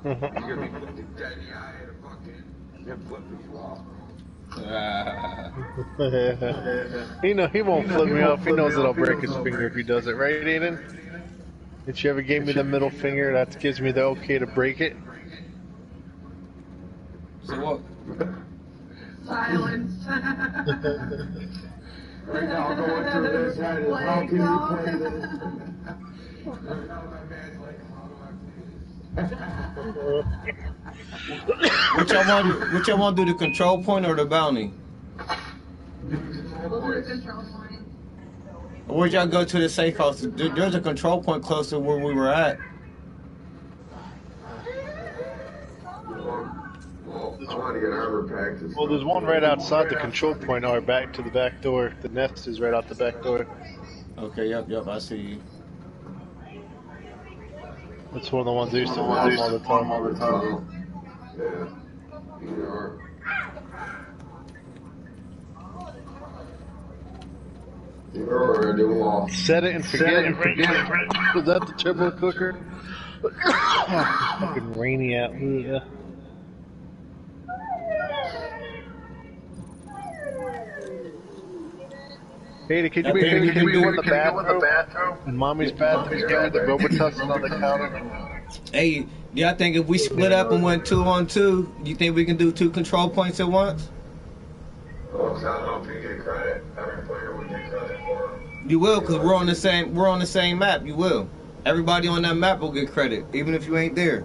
You're gonna be looked dead in the eye and fucking then flipping you off, He won't flip me off. He knows that I'll break his finger if he does it, right, Aiden? If you ever gave me the middle finger, that gives me the okay to break it. So what? Silence. Right now, going through this head is how can you play this? Right now, my man's like, how do I play this? What y'all want to do, the control point or the bounty? We'll do the control point. Where'd y'all go to the safe house? There's a control point close to where we were at. Well, I want to get armor practice. Well, there's one right outside the control point, or back to the back door. The nest is right out the back door. Okay, yep, I see you. That's one of the ones I used to bomb all the time. Yeah. You are. You're doing well. Set it and forget it. Was that the turbo cooker? Oh, fucking rainy out here. Hey, can you be in the bathroom? In Mommy's bathroom, the Robitussin on the counter. Hey, y'all think if we split up and went 2-on-2, you think we can do 2 control points at once? Well, I don't know if you get credit. Every player would get credit for it. You will, cause we're on the same map. You will. Everybody on that map will get credit, even if you ain't there.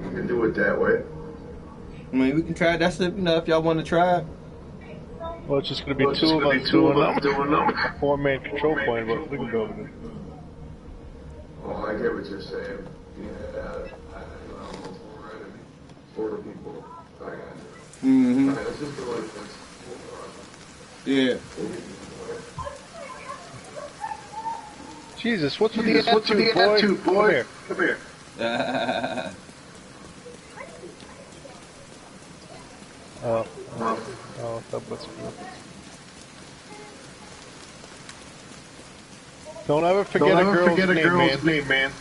You can do it that way. I mean, we can try it. That's if y'all want to try it. Well, it's just going to be two of us doing a 4-man control point, but we can go with it. Oh, I get what you're saying. Yeah, four people. I got it. Mm-hmm. Right, let's just go like this. Yeah. Jesus, what's with the attitude, boy? Come here. Oh, what's good. Don't ever forget a girl's name, man.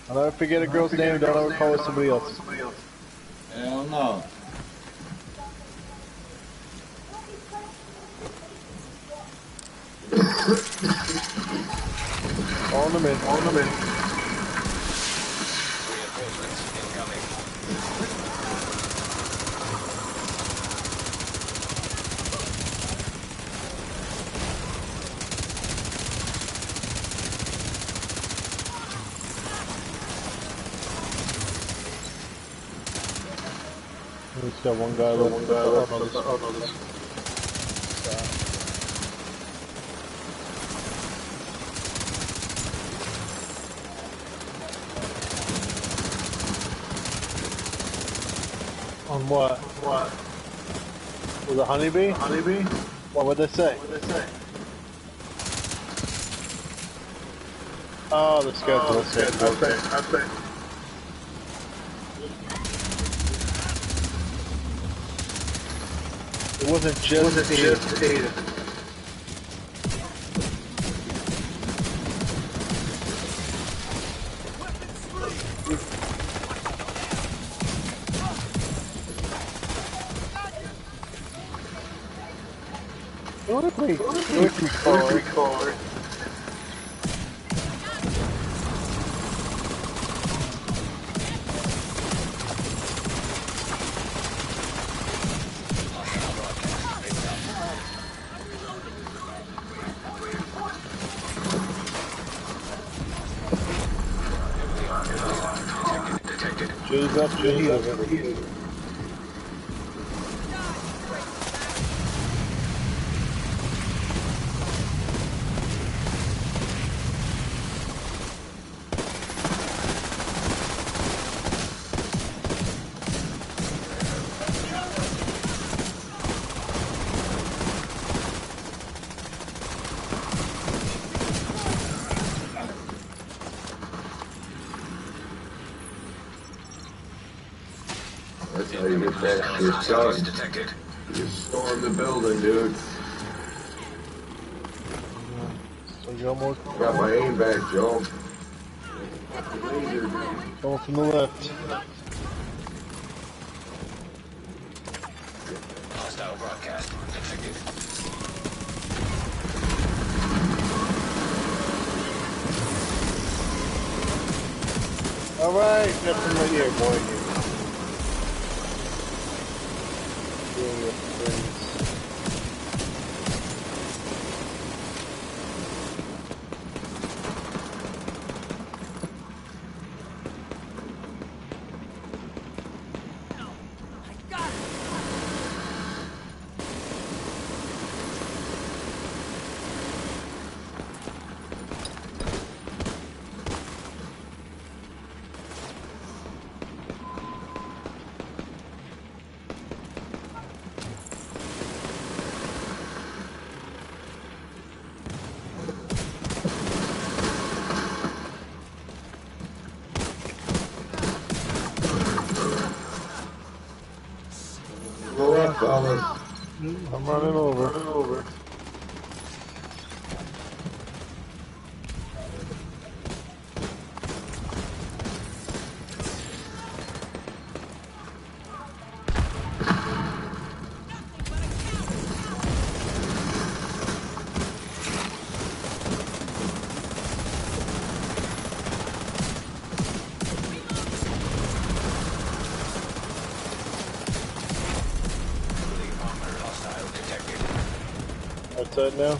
Don't ever forget a girl's name. Don't ever call her somebody else. Hell no. On them in. Reinforcements incoming. We just got one guy left. On what? Was it honeybee? What would they say? Oh, the schedule. Okay. It wasn't just Aiden. What if we record? Jay's up, Jay's over. That's how you get that shit done. Detected. You storm the building, dude. So you almost Got my aim back, Joe. Going from the left. Hostile broadcast detected. Alright, nothing right here, boy. Doing your things. Go up, fellas. I'm running over. Hostile detected. Outside now.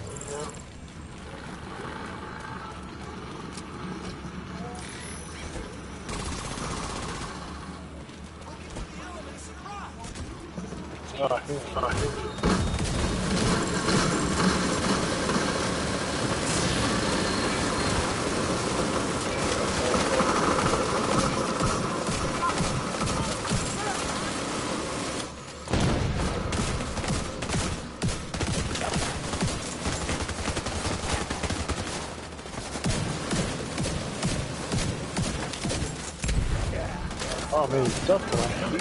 Oh man, stuff going on.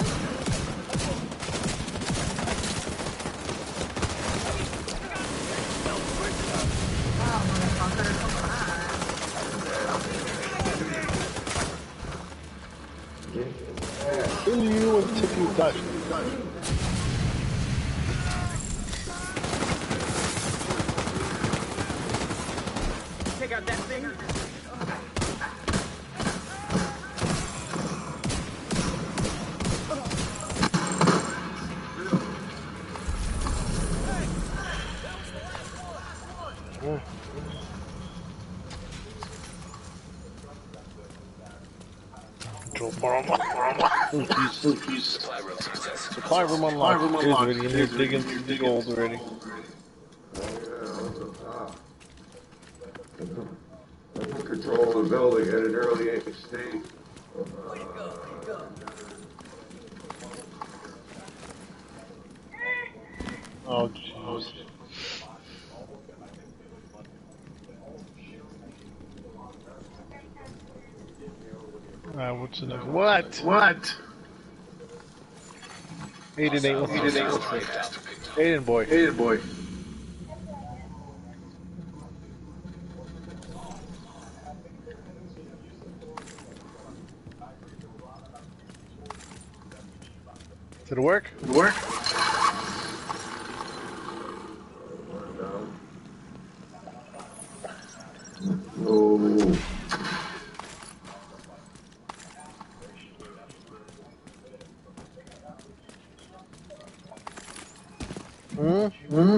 Kill you until you touch me. Take out that thing. Control farm. Oh jeez. Supply room access. Supply room unlocked. Here's already in here digging through the gold already. I took control of the building at an early stage. Oh jeez. Alright, what's the next? What? Aiden, what's this? Aiden boy. Did it work? Oh.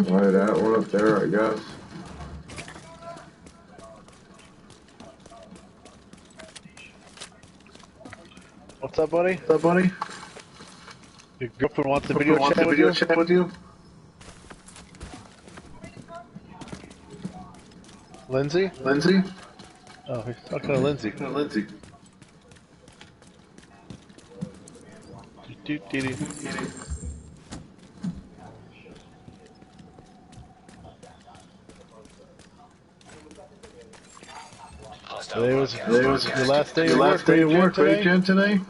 Try that one up there, I guess. What's up, buddy? Your girlfriend wants a video chat with you? Lindsay? Oh, he's talking to Lindsay. Do. Hostile Today was broadcast. your last day of work, right, Jen, today?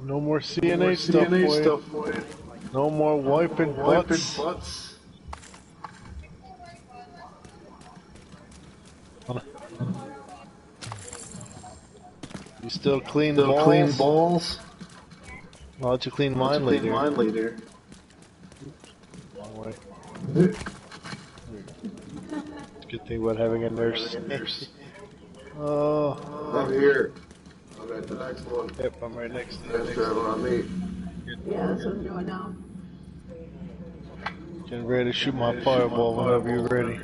No more CNA stuff for you. No more wiping butts. You still clean Still balls? clean balls? I'll let you clean I'll mine clean later. mine later. Wrong way. Good thing about having a nurse. Oh. I'm here. I'm at the next one. Yep, I'm right next to Next you. driver on me. Yeah, that's what I'm doing now. Getting ready to shoot my fireball whenever you're ready.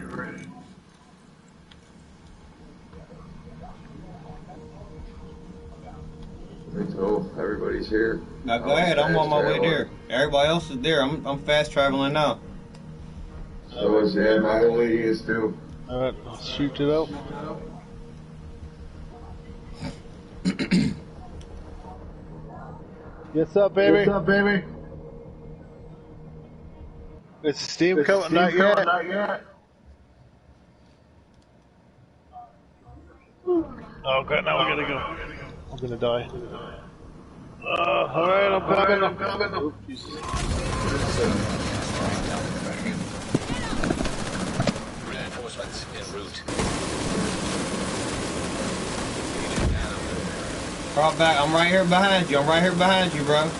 So everybody's here. Now go ahead, I'm on my way there. Everybody else is there. I'm fast traveling now. So is my old lady is too. Alright, I'll shoot it out. What's up, baby? What's up, baby? Is the steam coming? Not yet. Not yet. Oh god, now we gotta go. I'm gonna die. Alright, I'm coming. Oh, Jesus. Reinforcements en route. Drop back. I'm right here behind you. I'm right here behind you, bro.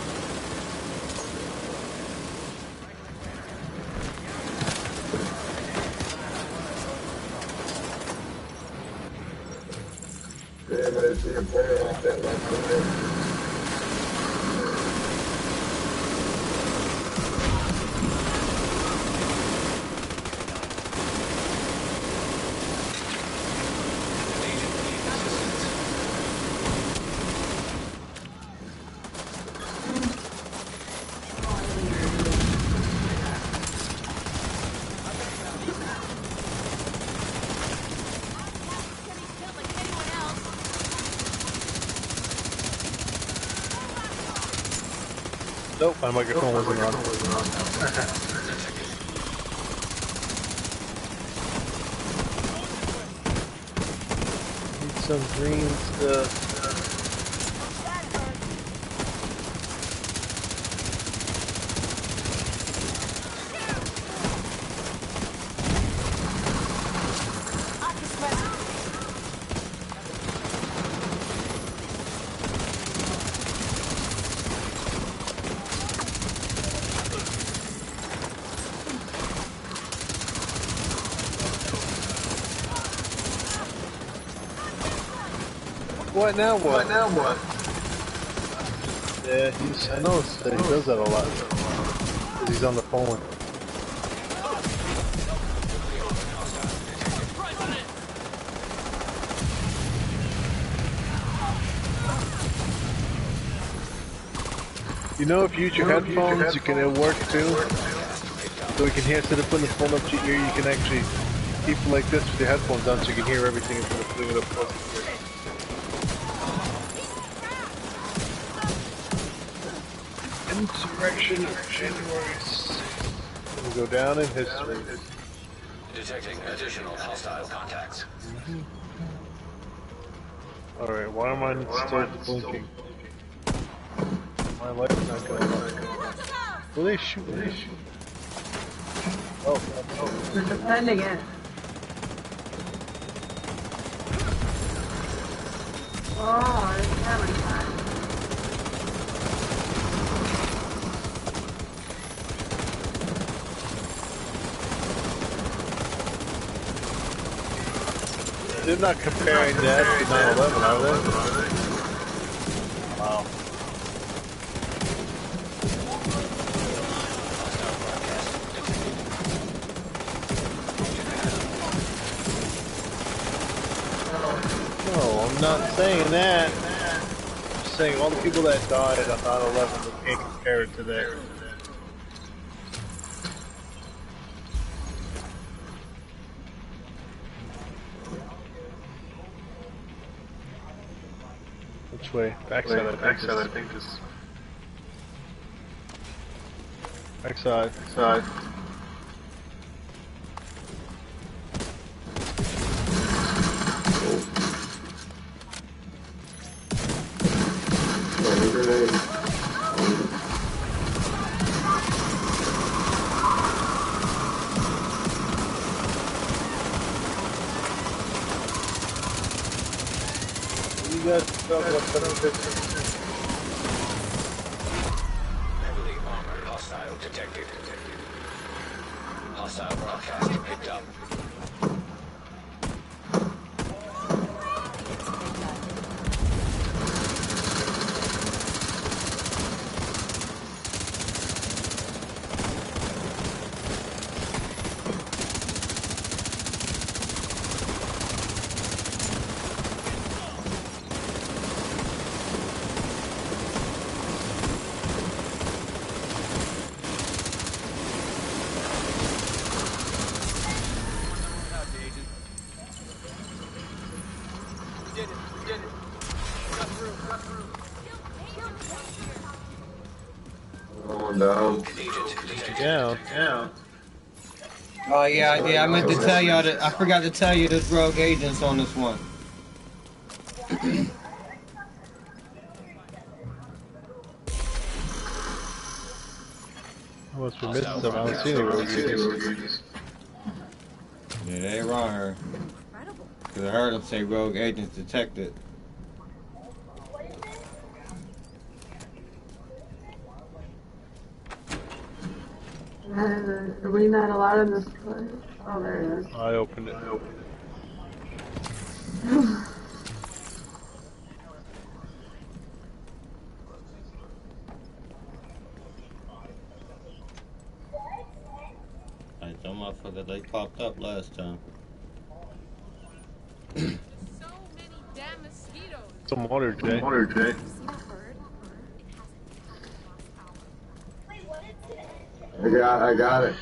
Yeah, but it's the employer off that left side. Nope, my microphone wasn't on. Need some green stuff. What now? What? Now what? Yeah, I noticed that he does that a lot. Because he's on the phone. You know, if you use your headphones, you can work too. So we can hear, instead of putting the phone up to your ear, you can actually keep it like this with your headphones on so you can hear everything instead of putting it up close to your ear. Insurrection of January 6th. We'll go down in history. Detecting additional hostile contacts. Alright, why am I still blinking? My light's not going on. Who are they shooting? Oh, They're defending it. Oh, it's having fun. they're not comparing that to 9/11, are they? Wow. No, I'm not saying that. I'm just saying all the people that died on 9/11, they can't compare it to that. Which way? Backside, I think is. Backside. Side. guys talk about 750. Heavily armored hostile detected. Hostile broadcast picked up. Going down. Down. Oh yeah, I meant to tell y'all that I forgot to tell you there's rogue agents on this one. I must be missing something. I don't see any road agents. Yeah, they ain't wrong here. Cause I heard them say rogue agents detected. Are we not allowed in this place? Oh, there it is. I opened it. Like them motherfuckers, they popped up last time. So many damn mosquitoes. Some water, Jay. I got it.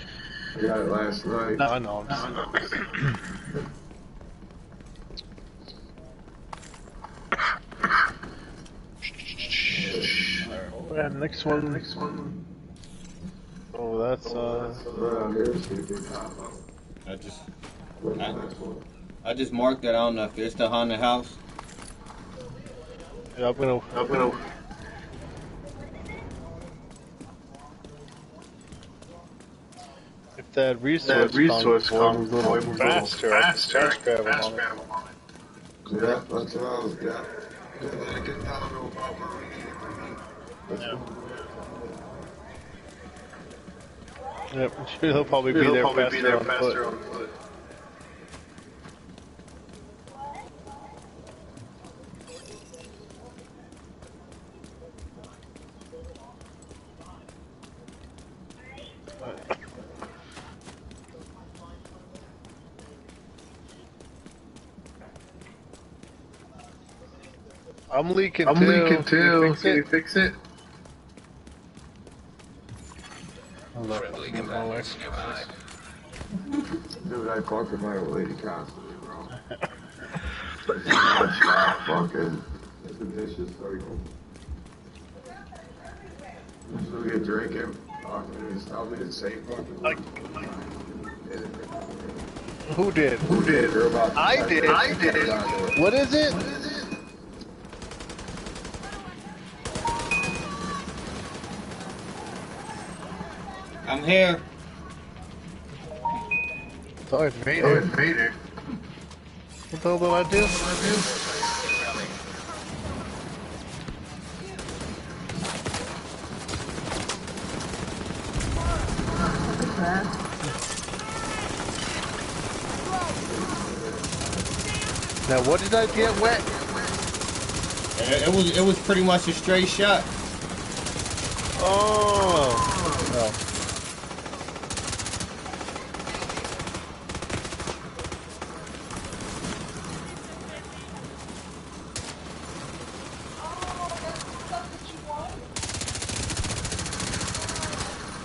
I got it last night. No, I know. Next one. Oh, that's Around here, see if they pop up. I just marked that. I don't know if it's the haunted house. Yeah, I'm gonna. If that resource comes a little faster, I can fast travel on it. Yeah, that's what I was got. I can tell them about Yeah. Yep, I'm sure he'll probably be there faster on foot. I'm leaking too. Can you fix it? Friendly combatants nearby. Dude, I fuck with my old lady constantly, bro. Fucking, it's a vicious cycle. So we get drinking, talking to me, tell me the same fucking Who did? I did. What is it? I'm here. Sorry, Vader. What the hell did I do? What's that? Now, what did I get wet? It was pretty much a straight shot. Oh.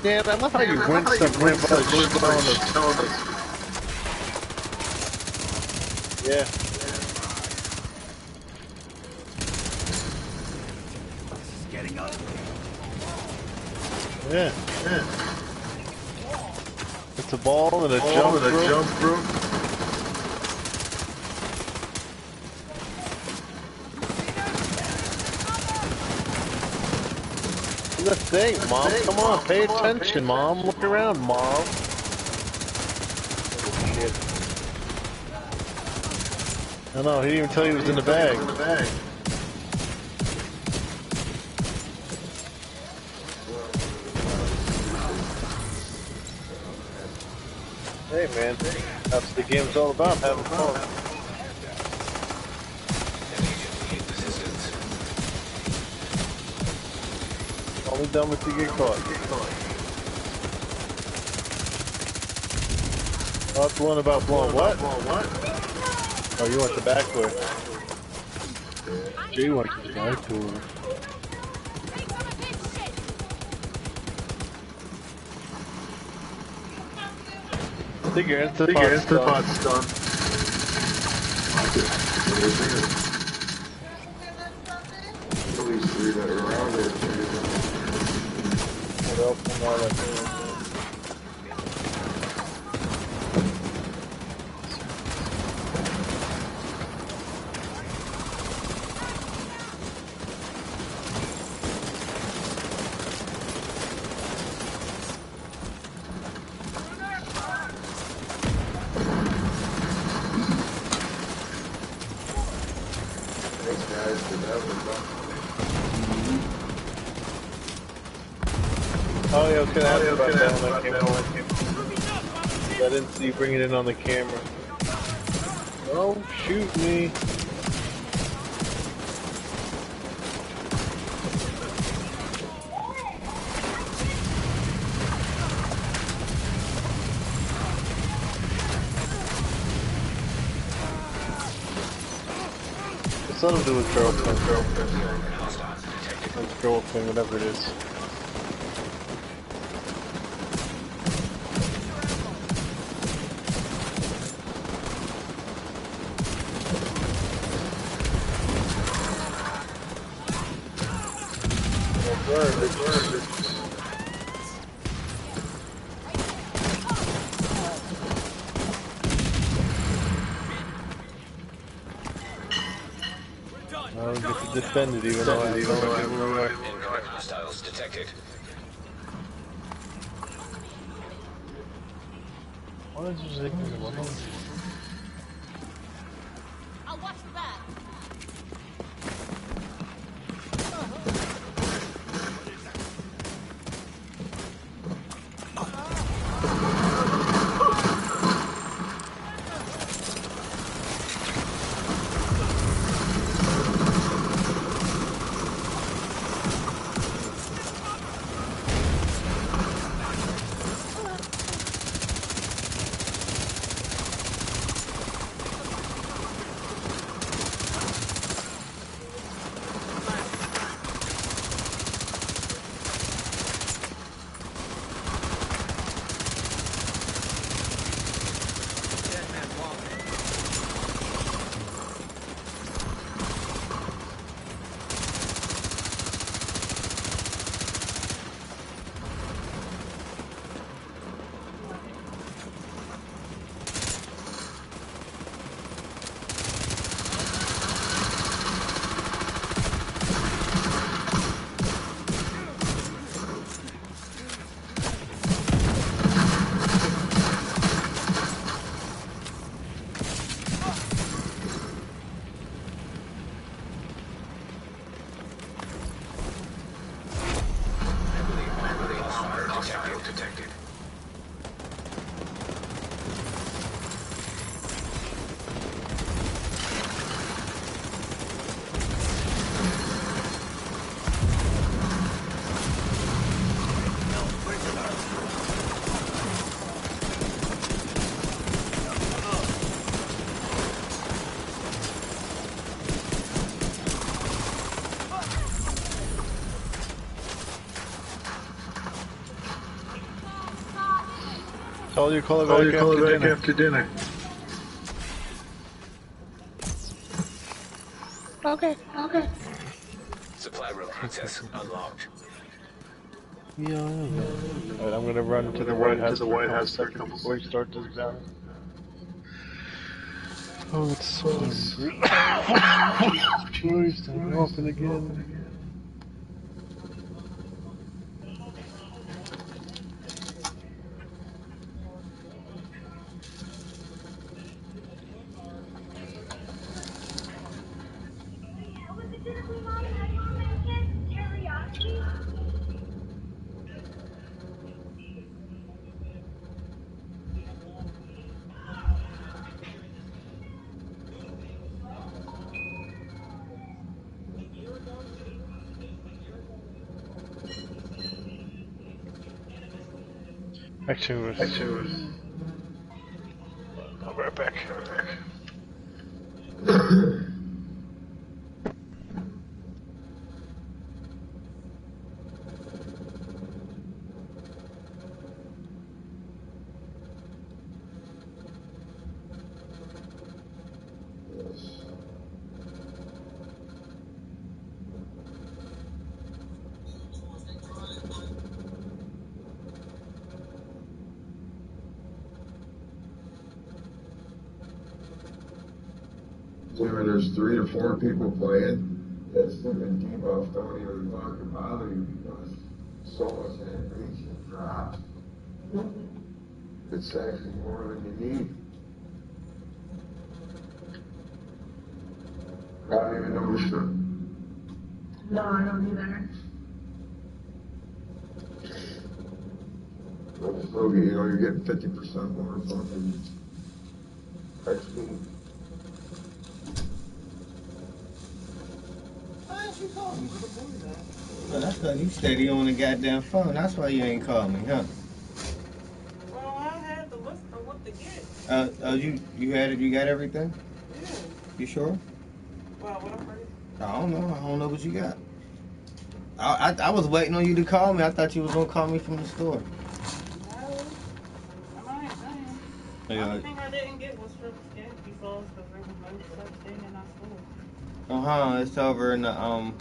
Yeah, I love how you went somewhere but telling us. Yeah. Yeah. It's a ball and a jump rope. The thing, Mom. Come on, pay attention, Mom. Look around, Mom. Oh, shit. I know, he didn't even tell you he was in the bag. Hey man, that's what the game's all about, having fun. Immediately need assistance. Only done if you get caught. Oh, that's the one about blowing what? Oh, you went the back way. Jay went to the back door. Take some of this shit! I think your Instapot's done. At least 3 that are around there. What else am I like? Thanks, guys, for that one. Oh yeah, I was gonna ask you about that when I came home. I didn't see you bring it in on the camera. Don't shoot me. It's something to do with girlfriend. Like girlfriend, whatever it is. I don't get to defend it even though I don't know where we are. Incoming hostiles detected. Why is there ignorant one? I'll watch the back. Detected. Call your caller back after dinner. Okay. Supply room access unlocked. Yeah. Alright, I'm gonna run to the White House for a couple seconds before we start this battle. Oh, it's so hungry. Jesus Christ, I'm coughing again. Actually, I'll be right back. When there's 3 to 4 people playing, that stupid debuff don't even fucking bother you because so much animation drops. It's actually more than you need. I don't even notice it. No, I don't either. But still, you know, you're getting 50% more fucking XP. Well, that's because you steady on the goddamn phone. That's why you ain't called me, huh? Well, I had the list of what to get. You had it. You got everything. Yeah. You sure? Well, what I'm ready. I don't know. I don't know what you got. I was waiting on you to call me. I thought you was gonna call me from the store. No. I might. The only thing I didn't get was shrimp scampi sauce because there was no such thing in our store. It's over in the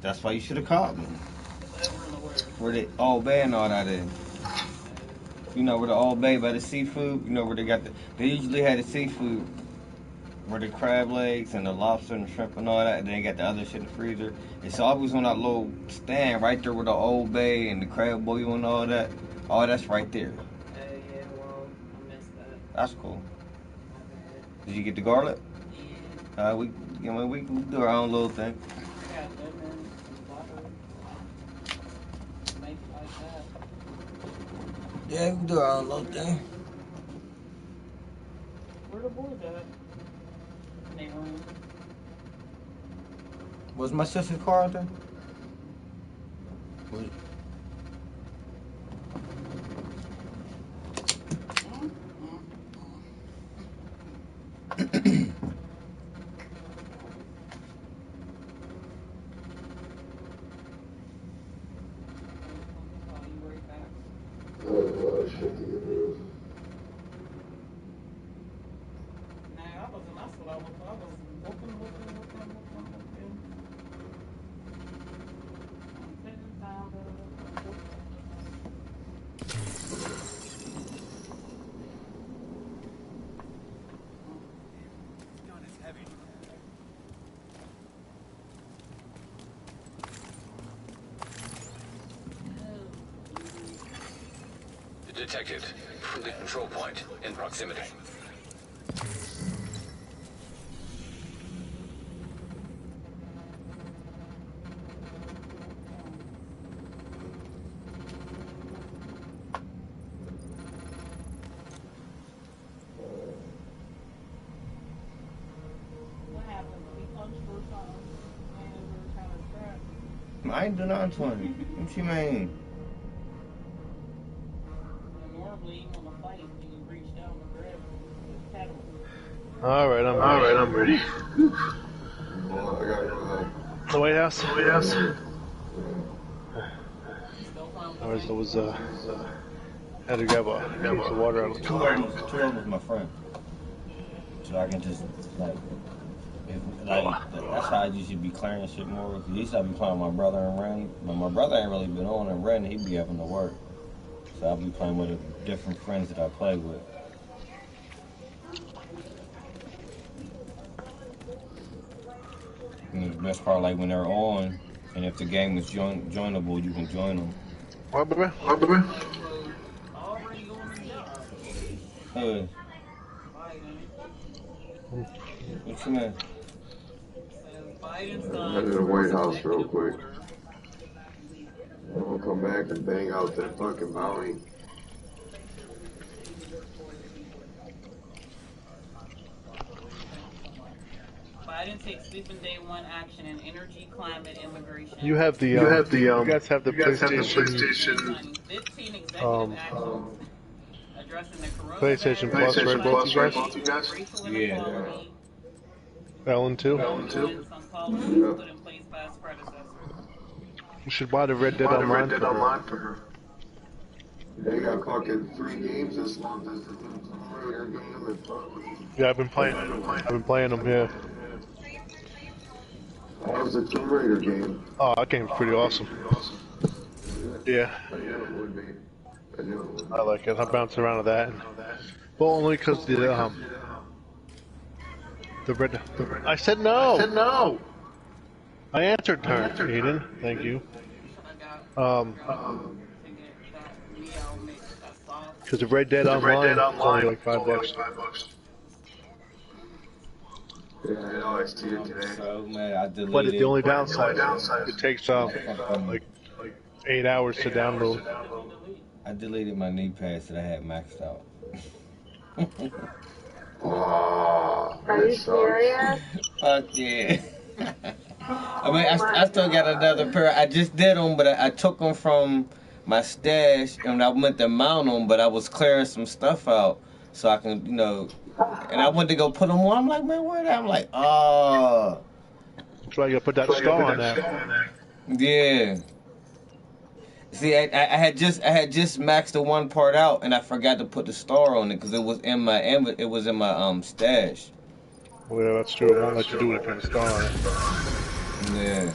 That's why you should have called me. Where the Old Bay and all that is. You know where the Old Bay by the seafood. You know where they got the. They usually had the seafood. Where the crab legs and the lobster and the shrimp and all that, and then they got the other shit in the freezer. It's always on that little stand right there with the Old Bay and the crab boil and all that. All that's right there. Yeah, well, I missed that. That's cool. Did you get the garlic? Yeah. We can do our own little thing. I got lemon and butter. Make it like that. Yeah, we can do our own little thing. Where the boys at? In their room. Was my sister's car out there? Detected. The control point in proximity. What happened? We punched for something and we were kind of trapped. I ain't do nothing to him. What you mean? Normally, on a fight, you reach down and grab the paddle. Alright, I'm ready. Well, I gotta go The White House? I was had to grab a drink of water out of the Two car. of them was my friend. So I can just, that's how I usually be clearing shit more. At least I be playing with my brother and Ren. But my brother ain't really been on, and Ren, he be having to work. So I'll be playing with the different friends that I play with. And the best part, like when they're on, and if the game is joinable, you can join them. What, baby? Already on the job. What you mean? I'm headed to the White House real quick. I'm gonna come back and bang out that fucking bounty. Biden takes sleeping day one action in energy, climate, immigration. You have the you guys have the PlayStation 15 executive actions addressing the PlayStation coronavirus, Plus, right? Both you guys. racial Yeah. inequality, Ellen too. and some policies put in place by his predecessor. You should buy the Red Dead Online for her. They got fucking 3 games this month. There's the new Tomb Raider game and fucking... Yeah, I've been playing them. Yeah. How was the Tomb Raider game? Oh, that game's pretty awesome. Yeah, I knew it would be. I knew it would be. I like it. I bounce around to that. Well, only because the Red. I said no. No! I answered her, Aiden. Thank you. Because the Red Dead Online is only like $5. Yeah, I know, I see it today. So man, I deleted. But it's the only downside. It takes like 8 hours to download. I deleted my knee pads that I had maxed out. Oh, Are you serious? Fuck yeah. I mean, I still got another pair. I just did them, but I took them from my stash and I went to mount them, but I was clearing some stuff out so I can, you know, and I went to go put them on. I'm like, man, where that? I'm like, oh. That's why you gotta put that star on there. Yeah. See, I had just maxed the one part out, and I forgot to put the star on it because it was in my stash. Well, yeah, that's true. It won't let you do it if you have a star on it. Yeah.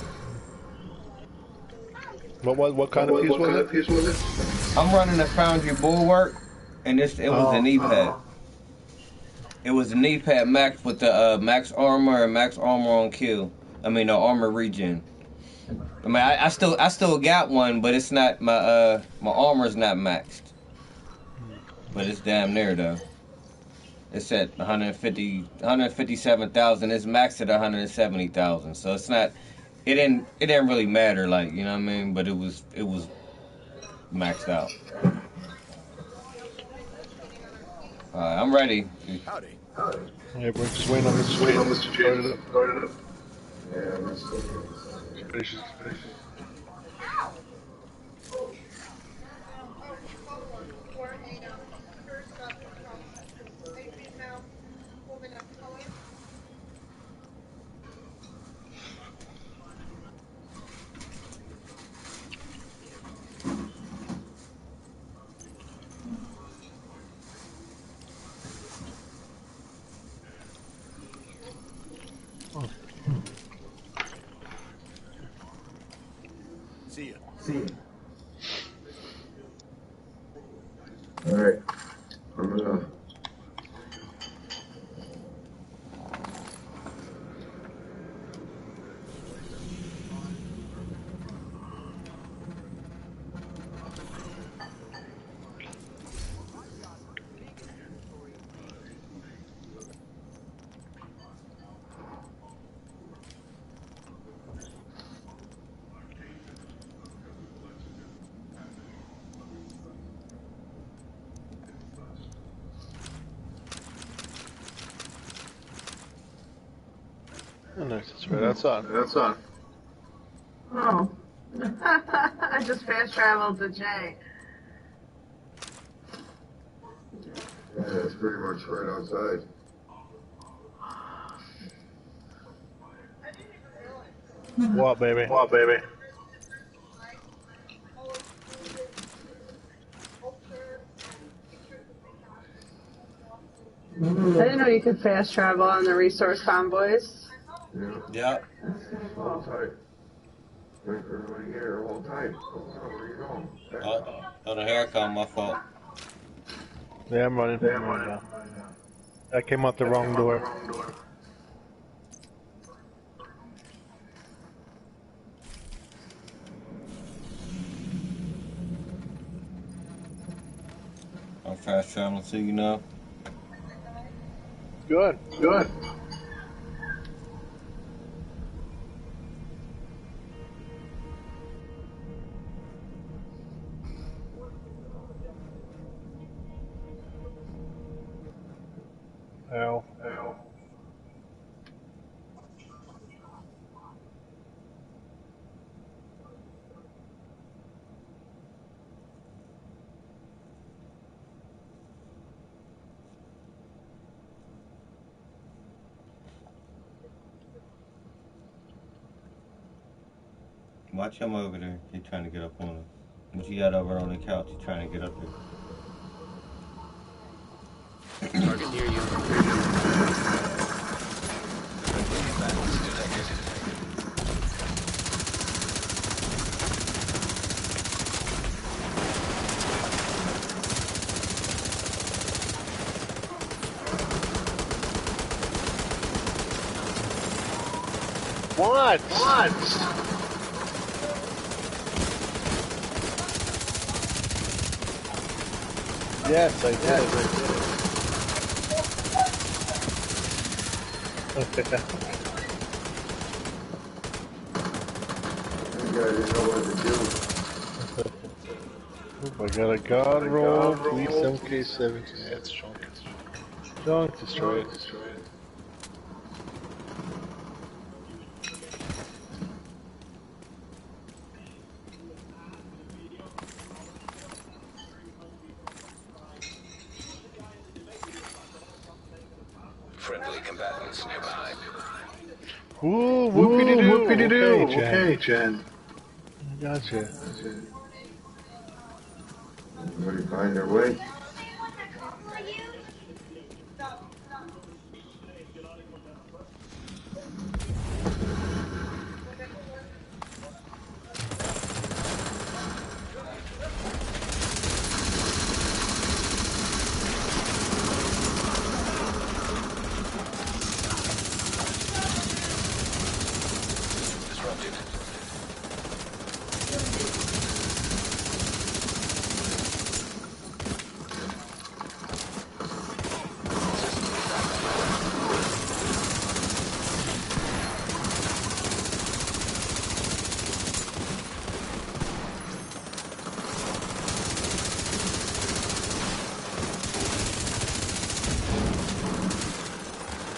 What kind of piece was it? I'm running a Foundry Bulwark, and it was a knee pad. It was a knee pad max with the max armor and max armor on kill. I mean, the armor regen. I mean, I still got one, but it's not my armor's not maxed. But it's damn near though. It's at 157,000. It's maxed at 170,000. So it's not. It didn't really matter, like, you know what I mean. But it was maxed out. Alright, I'm ready. Howdy. Yeah, we're just waiting on Mr. James to start it up. Yeah, that's so Finish. See ya. Alright. I'm gonna... Oh, nice. That's right. That's on. Oh. I just fast traveled to Jay. Yeah, it's pretty much right outside. What, baby? I didn't know you could fast travel on the resource convoys. Yeah. Hold tight. Wait for everybody here. Hold tight. Where are you going? Oh, the hair come, my fault. Yeah, I'm running. I came out the wrong door. I'm fast traveling to you now. Good. Ow. Watch him over there. He's trying to get up on him. What you got over on the couch? He's trying to get up there. Target near you. What? Yes, I did. Okay. You guys didn't know what to do. I got a god roll, please MK7. Yeah, it's strong. Strong, destroy it. Friendly combatants nearby. Ooh, whoopity-doo. Okay, Jen. Gotcha. Everybody find their way. Disrupted.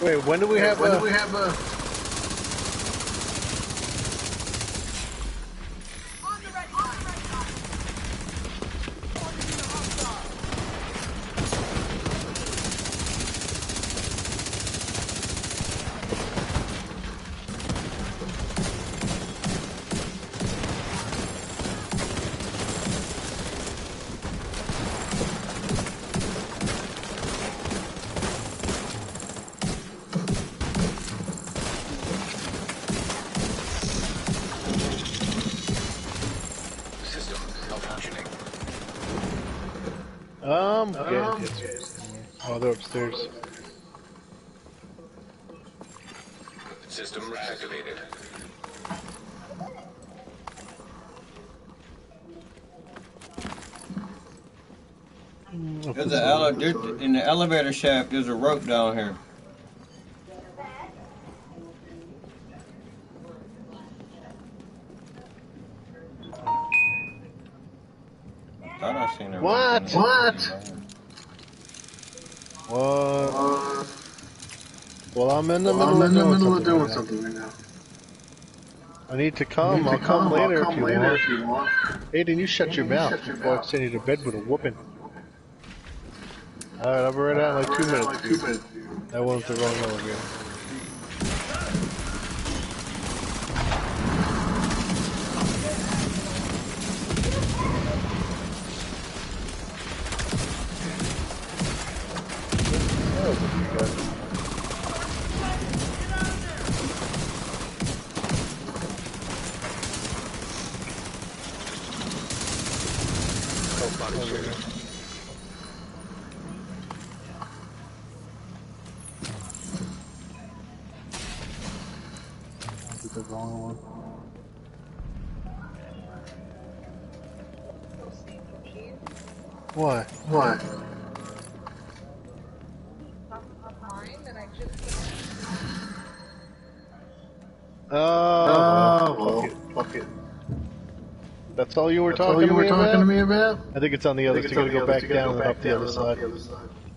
Wait, when do we have a... System malfunctioning. Oh, they're upstairs. System activated. There's in the elevator shaft, there's a rope down here. Thought I seen a rope. What? Well, I'm in the middle of doing something right now. I need to come. I'll come later if you want. Aiden, you shut your mouth before I send you to bed with a whooping. Alright, I'll be right out in like 2 minutes. That wasn't the wrong elevator. The wrong one. What? Oh, fuck it. That's all you were talking to me about? I think it's on the other side. You gotta go back down and up the other side.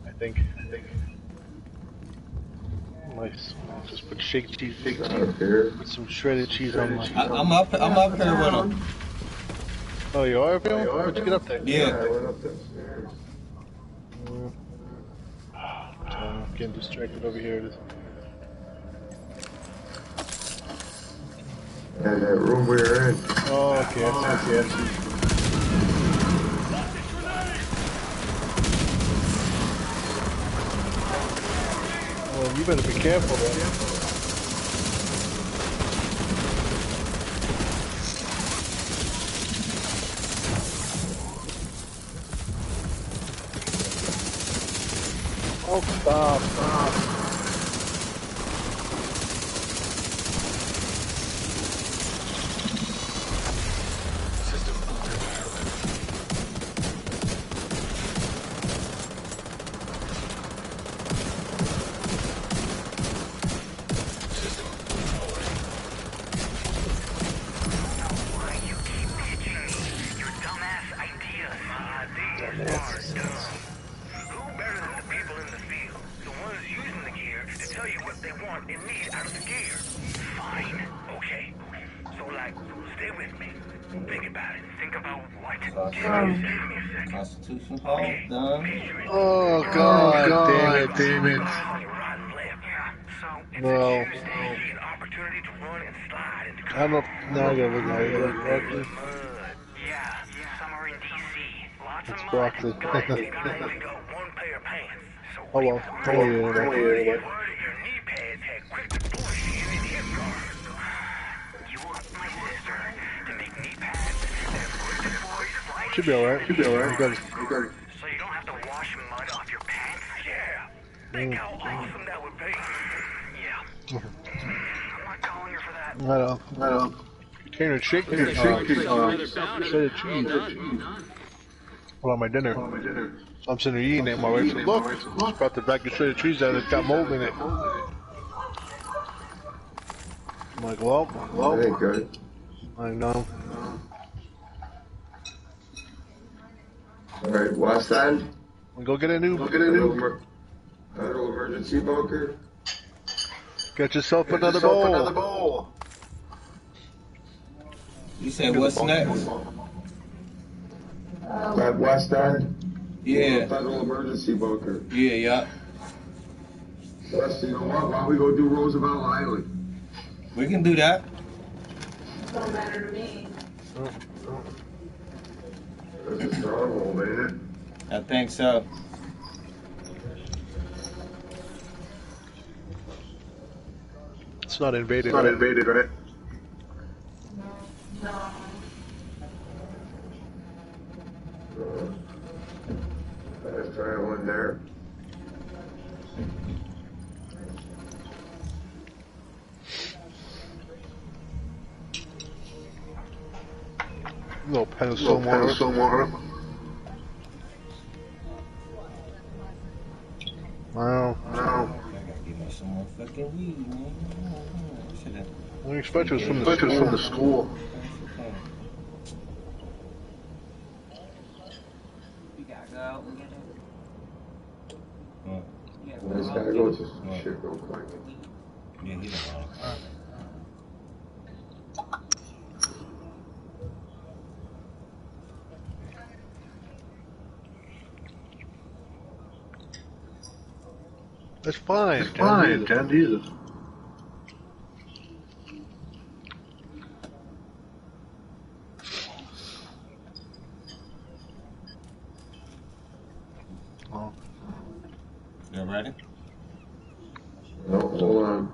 I think. Nice. Just put shake cheese. Put some shredded cheese on my. I'm up here with him. Oh, you are up here? How'd you get up there? Yeah. I went up the stairs. I'm getting distracted over here. Yeah, that room we were in. Oh, okay, I see. Well, you better be careful there. Oh, stop. Constitution Hall done. Oh, God, damn it. No. I don't know if now I gotta look at it. Broccoli. It's broccoli. Oh well, don't worry about it. Should be alright. You got it. So you don't have to wash mud off your pants? Yeah. Think how awesome that would be. Yeah. I'm not calling her for that. I know. Container chicken. Shredded cheese. Well, on my dinner. I'm sitting there eating it. My wife said, "Look, just brought the bag of shredded cheese out. It's got mold in it." I'm like, "Well, That ain't good. I know." Alright, West End. Go get a new. Federal emergency bunker. Get yourself another bowl. You said what's next? At West End. Yeah. Federal emergency bunker. Yeah. West, you know what? Why don't we go do Roosevelt Island? We can do that. Don't matter to me. That's a stronghold, ain't it? I think so. It's not invaded, right? No. Let's try one there. Little pencil water. Wow. I gotta give me some more fucking weed, man. I didn't expect it was from the school. You gotta go out and get it. I just gotta go to some shit real quick. Yeah, he don't know. It's fine. Jan Jesus. Oh. You ready? No, hold on.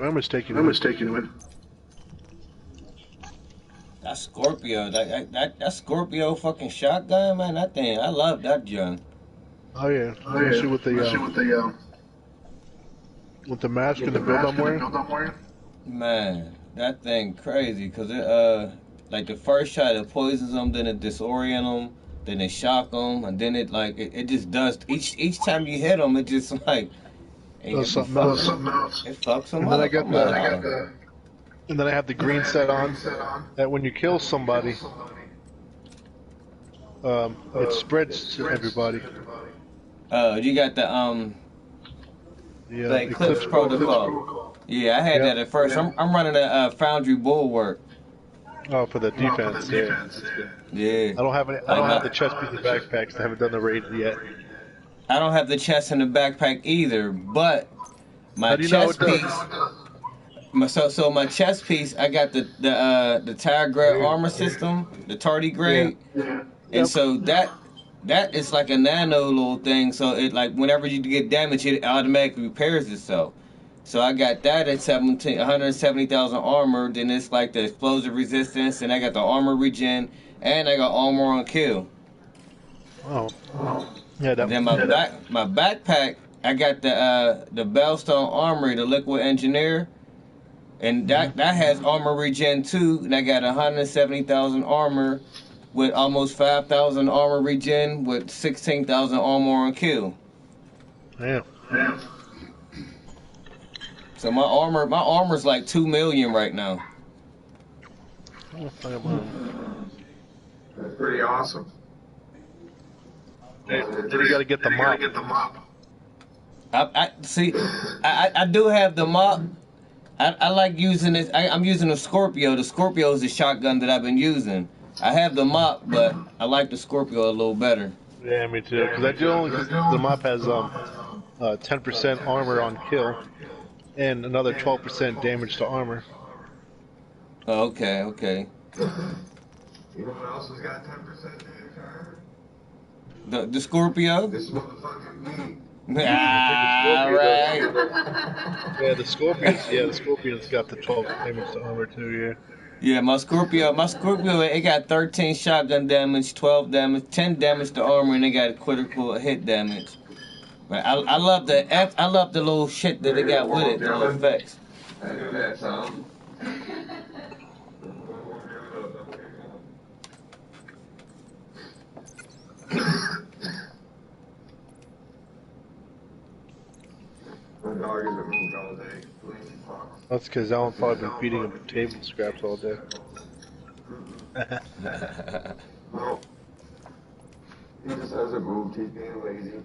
I'm mistaken. That Scorpio, that Scorpio fucking shotgun, man. That thing, I love that gun. Oh yeah. Especially with the mask and the build I'm wearing. Man, that thing crazy. Cause it like the first shot it poisons them, then it disorient them, then it shock them, and then it just does. Each time you hit them, it just like. Does something else. It fucks them And up. And then I have the green set on. That when you kill somebody, it spreads to everybody. You got the Eclipse protocol. protocol. Yeah, I had that at first. I'm running a Foundry Bulwark. Oh, for the defense, yeah. Yeah. I don't have any. I don't have the chest piece of backpacks. I haven't done the raid yet. I don't have the chest in the backpack either, but my How do you know chest it does? piece. So my chest piece, I got the tire grade armor system, the tardigrade, and so that is like a nano little thing. So it like whenever you get damaged, it automatically repairs itself. So I got that at 170,000 armor. Then it's like the explosive resistance, and I got the armor regen, and I got armor on kill. Oh. Yeah. And then my backpack, I got the Bellstone Armory, the Liquid Engineer. And that has armor regen too, and I got 170,000 armor with almost 5,000 armor regen with 16,000 armor on kill. Yeah. So my armor's like 2 million right now. That's pretty awesome. Then you gotta get the mop. I do have the mop. I like using it. I'm using the Scorpio. The Scorpio is the shotgun that I've been using. I have the mop, but I like the Scorpio a little better. Yeah, me too. Because the mop has 10% armor on kill, and another 12% damage to armor. Oh, okay. You know what else has got 10% damage to armor? The Scorpio. This motherfucking me. Ah, right. Yeah, the Scorpion's got the 12 damage to armor too. Yeah. Yeah, my Scorpio, it got 13 shotgun damage, 12 damage, 10 damage to armor, and it got critical hit damage. But I love the little shit that they got with it, the little effects. I knew that sound. My dog hasn't moved all day. That's because Alan probably been feeding him table scraps all day. No. He just hasn't moved. He's being lazy.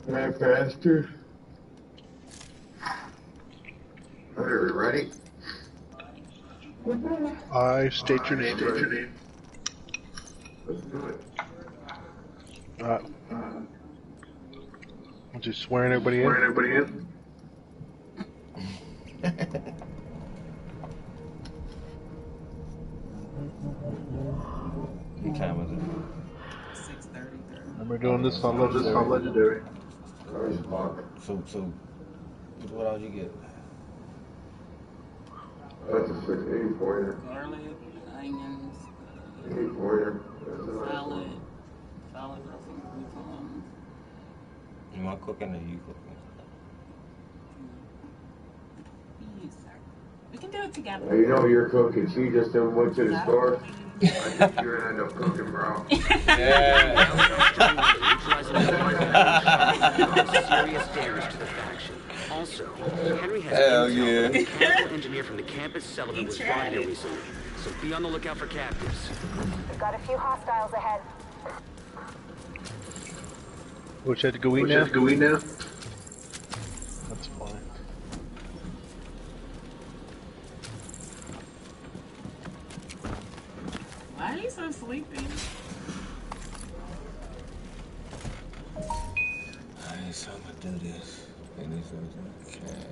Right, faster. Are we ready? I state your name. Let's do it. I'm just swearing everybody in. What time is it? 6:30. And we're doing this on Legendary. So, what else you get? That's a 8-pointer. Garlic, onions, 8-pointer. salad dressing, croutons. Am I cooking or you cooking? We can do it together. You know you're cooking. She just went to the store. I think you're gonna end up cooking, bro. Yeah. Serious damage to the faction. Also, Henry has Hell intel yeah. that a mechanical engineer from the campus settlement was brought here recently. So be on the lookout for captives. We've got a few hostiles ahead. Which had to go in now? That's fine. Why are you so sleepy? Alright, so I'm gonna do this. And this is okay.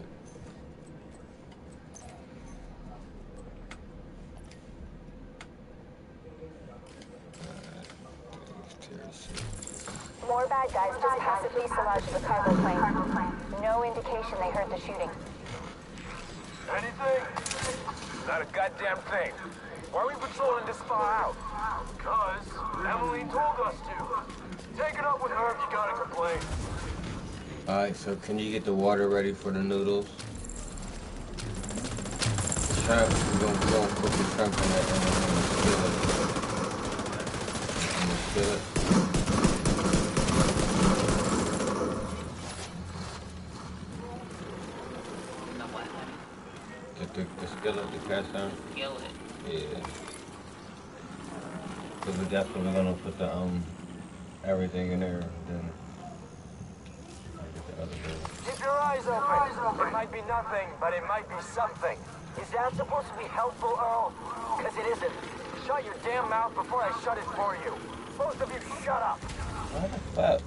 More bad guys just passed the fuselage of the cargo plane. No indication they heard the shooting. Anything? Not a goddamn thing. Why are we patrolling this far out? Because Emily told us to. Take it up with her if you gotta complain. Alright, so can you get the water ready for the noodles? Shrimp, we're gonna put the shrimp in that skillet. The skillet, the cast iron? Skillet. Yeah. So that's where we're gonna put the everything in there, and then I get the other eyes open. It might be nothing, but it might be something. Is that supposed to be helpful, Earl? Because it isn't. Shut your damn mouth before I shut it for you. Both of you, shut up. What the fuck?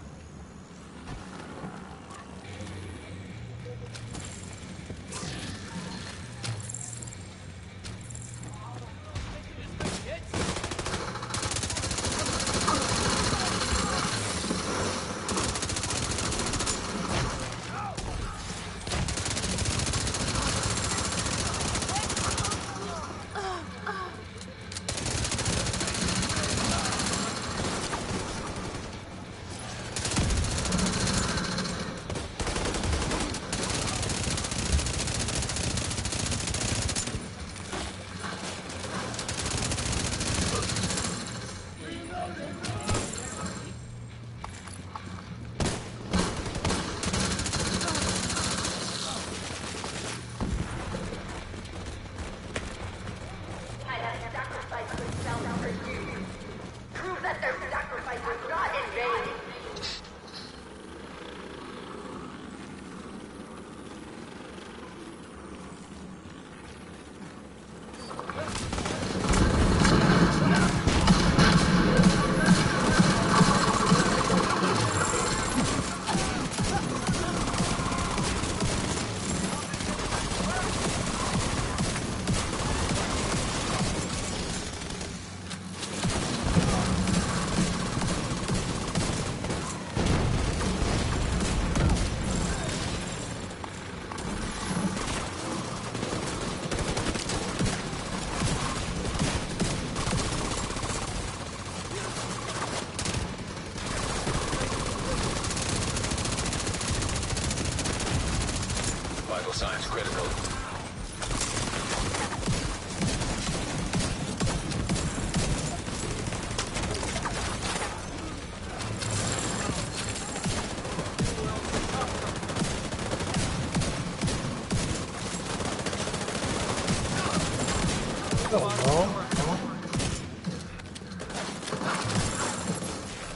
Vital signs critical.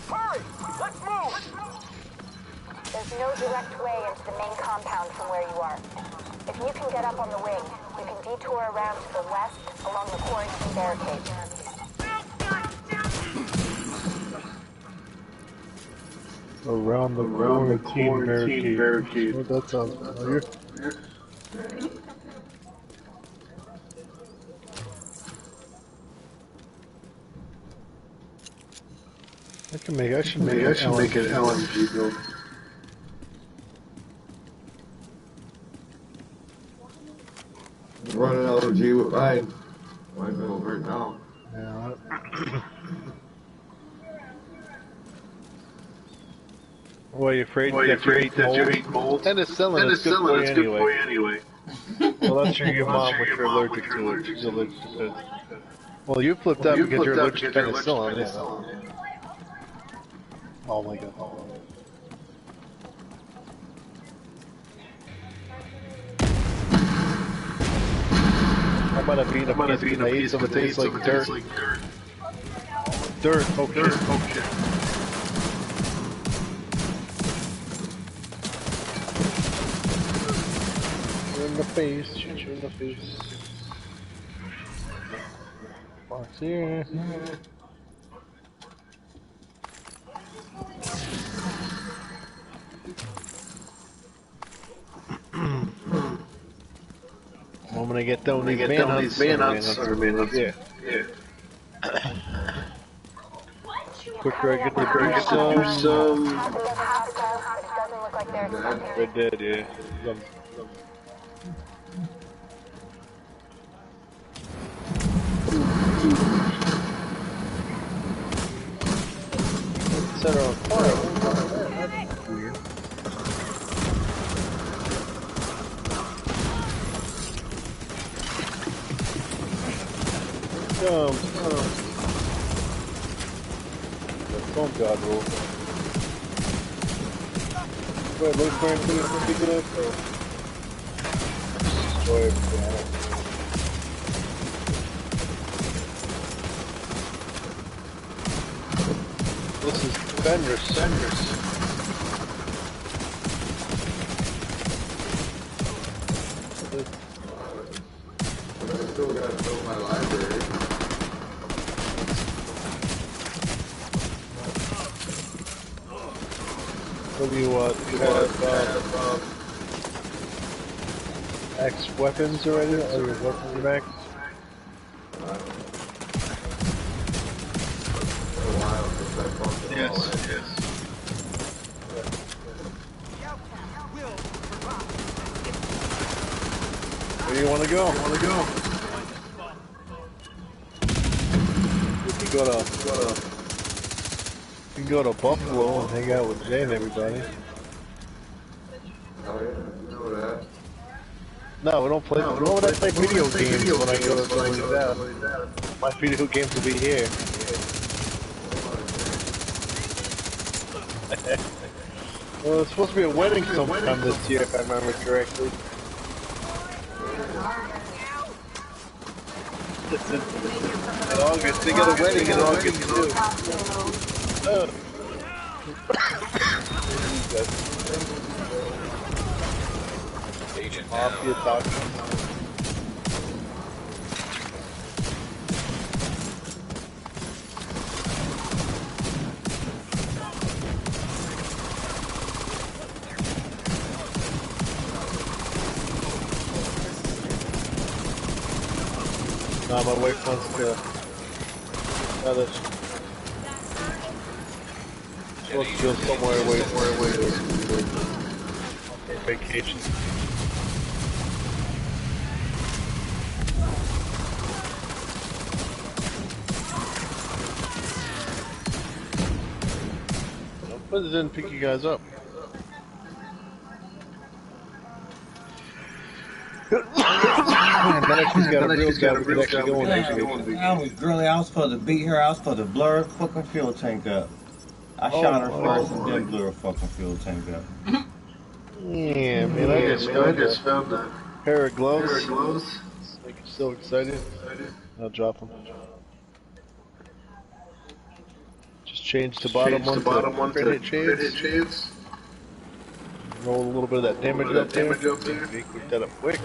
Hurry! Let's move! There's no direct way into the main compound from where you are. If you can get up on the wing, you can detour around to the west along the quarantine barricade. Around the quarantine barricade. What that sounds familiar. I should make an LMG build. Run an LMG with mine. Mine's over now. Yeah. What, are you afraid that you eat mold? Penicillin is good for you anyway. Well, that's your mom, which you're allergic to it. She's allergic to it. Well, you flipped out because you're allergic to penicillin. Yeah. Oh my god. How about a bean of piece of it tastes like dirt? Dirt, oh shit. In the face, shoot you in the face. Box here. I'm gonna get down these manhunts. Yeah. Quicker I get to do some. They did, yeah. Set her on fire. That's weird. The foam god rule. Go ahead, look for him, pick it up. Destroy everything. This is Fenris. my library. What do you want? You have X weapons already? Or your weapons max? Yes, yes. Where do you want to go? You can go to Buffalo and hang out with Jay and everybody. Oh yeah, you know that. No, we don't play. No, when I play video games when I go to somebody's house. My video games will be here. Well, it's supposed to be a wedding sometime this year, if I remember correctly. In August, they got a wedding in August too. Oh. Agent Mafia down. talking. No, my wife wants to. Supposed to go somewhere away vacation. But it didn't pick you guys up. Now she's got a real job, we can actually go on vacation. I was really, I was supposed to beat her, I was supposed to blow her fucking fuel tank up. I shot her first and then blew her fucking fuel tank up. Yeah, man, I just found a pair of gloves. Make you so excited. I'll drop them. Just change the bottom one to credit shades. Roll a little bit of that damage up there. Quick that up quick.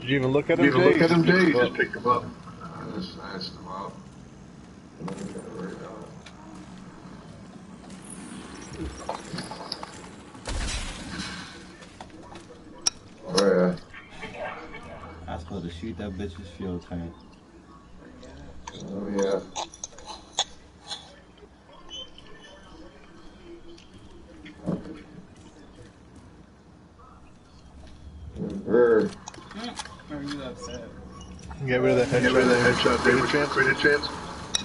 Did you even look at him, Jay? You just picked him up. I just snatched them up. Oh yeah. I was supposed to shoot that bitch's fuel tank. Oh yeah. Are you upset? Get rid of that headshot damage chance.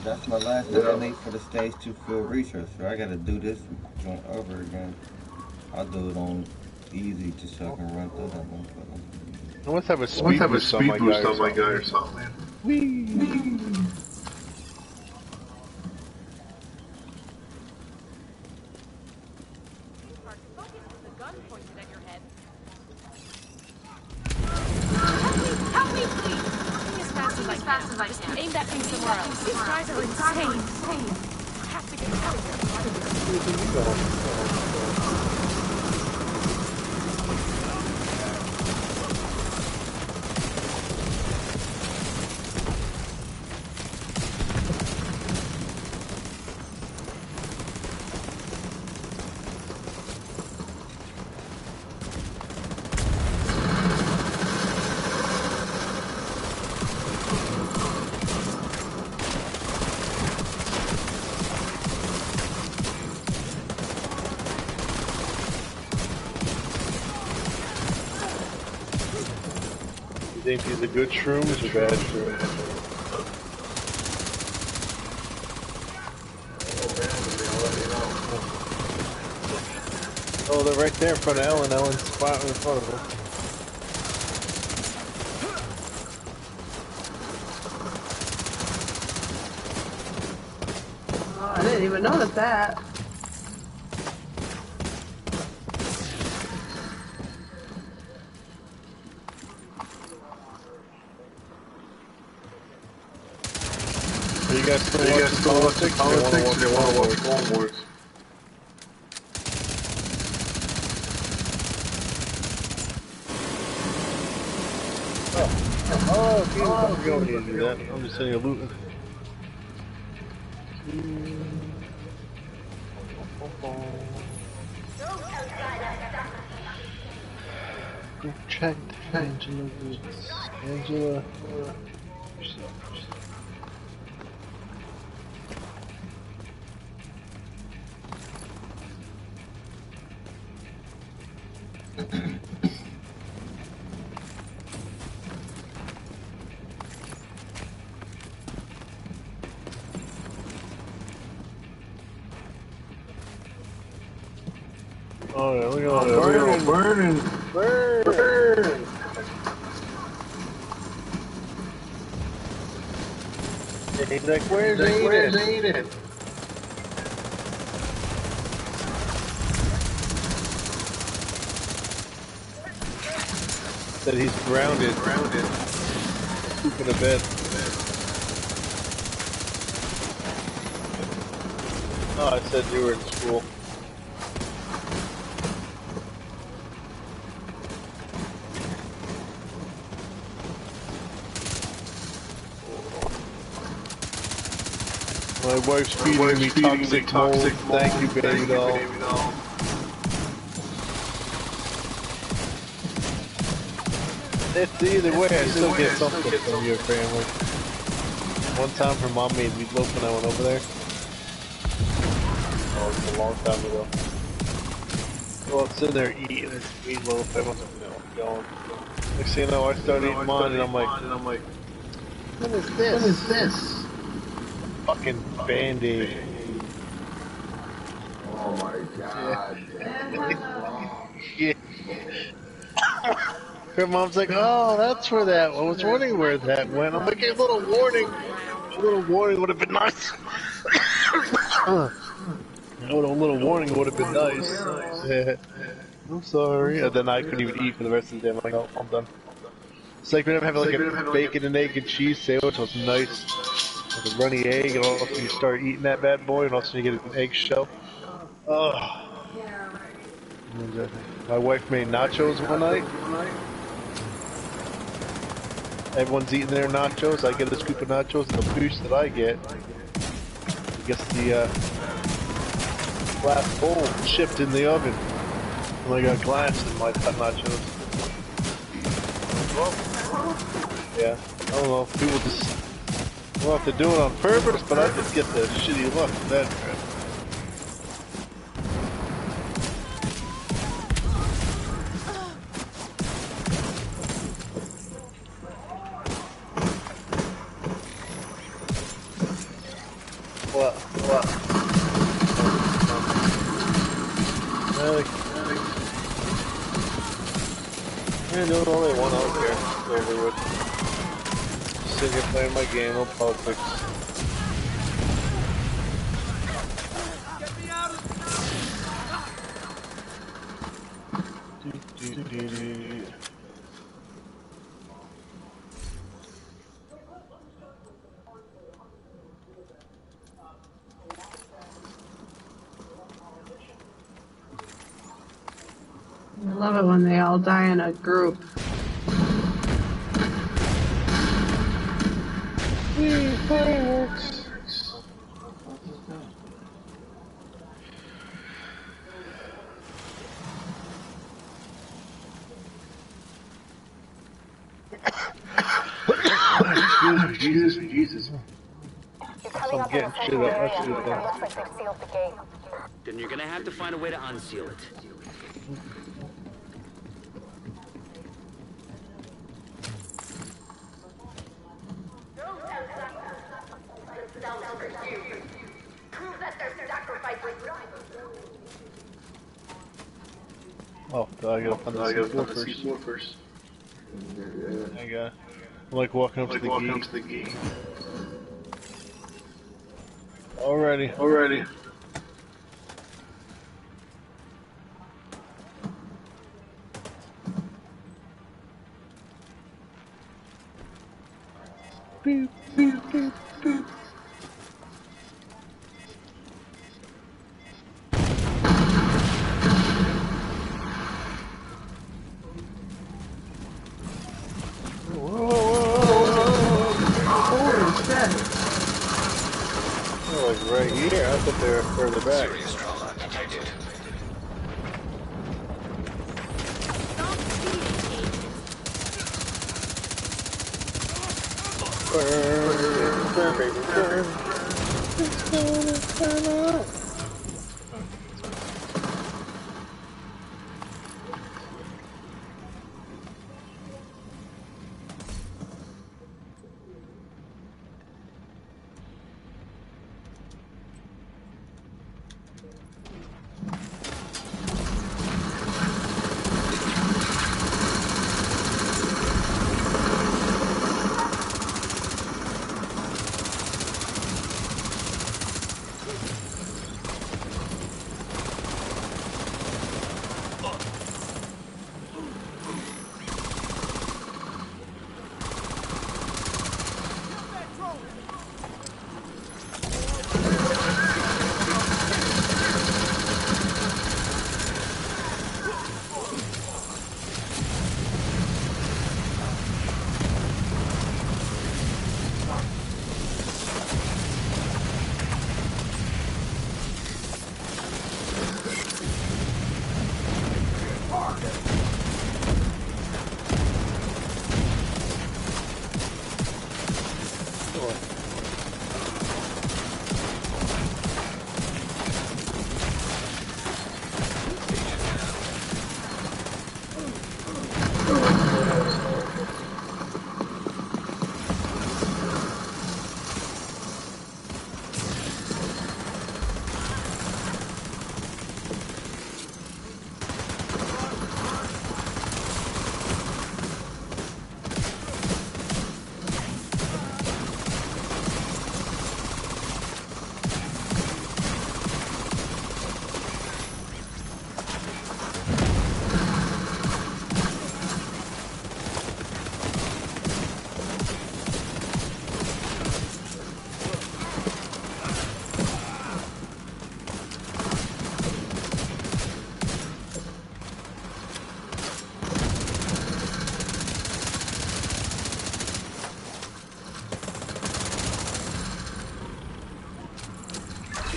That's my last donate for the stage 2 field research, so I gotta do this joint over again. I'll do it on easy just so I can run through that motherfucker. I must have a speed boost on my guy or something, man. Whee! Help me, please! As fast as I can. Aim that thing somewhere else. These guys are insane. I have to get out of You think he's a good shroom or a bad shroom? Oh, they're right there in front of Ellen. Ellen's spot in front of her. Oh, I didn't even notice that. Are you guys still watching politics? They want to watch Clone Wars. Oh, we don't need to do that. I'm just saying you're looting. Check Angela Woods. Angela. Oh yeah, look at all that burning. Burn. He's like, where's Aiden? Said he's grounded. Sleeping in bed. Oh, I said you were in school. My wife's feeding me toxic mold. Thank you, baby doll. It's either way, I still get something from your family. One time her mom made meatloaf when I went over there. Oh, it was a long time ago. Well, it's in there eating its meatloaf. I wasn't going. Next thing you know, I started eating mine, and I'm like, what is this? Fucking Band-Aid. Oh my god. Yeah. Her mom's like, oh, that's where that. I was wondering where that went. I'm like, a little warning would have been nice. A little warning would have been nice. Yeah. I'm sorry. And then I couldn't even eat for the rest of the day. I'm like, oh, I'm done. It's like whenever I have like a bacon and egg and cheese sandwich, was nice. With a runny egg, and all of a sudden you start eating that bad boy, and all of a sudden you get an eggshell. Ugh. My wife made nachos one night. Everyone's eating their nachos. I get a scoop of nachos, and the piece that I get gets the glass bowl shipped in the oven. And I got glass in my nachos. Yeah, I don't know. People just don't have to do it on purpose, but I just get the shitty look of that crap. What? Yeah, doing all they want out there. It's over with. Just sitting here playing my game, no politics. I love it when they all die in a group. Fireworks. Excuse me, Jesus. You're coming up in the central area. It looks like they've sealed the gate. Then you're gonna have to find a way to unseal it. Oh, I gotta find the C4 first. I got. I'm like walking up to the gate. Alrighty. Beep, beep, beep, beep. right here. I thought they were further back. Serious trauma detected. Burn, burn, baby, burn. It's gonna turn up.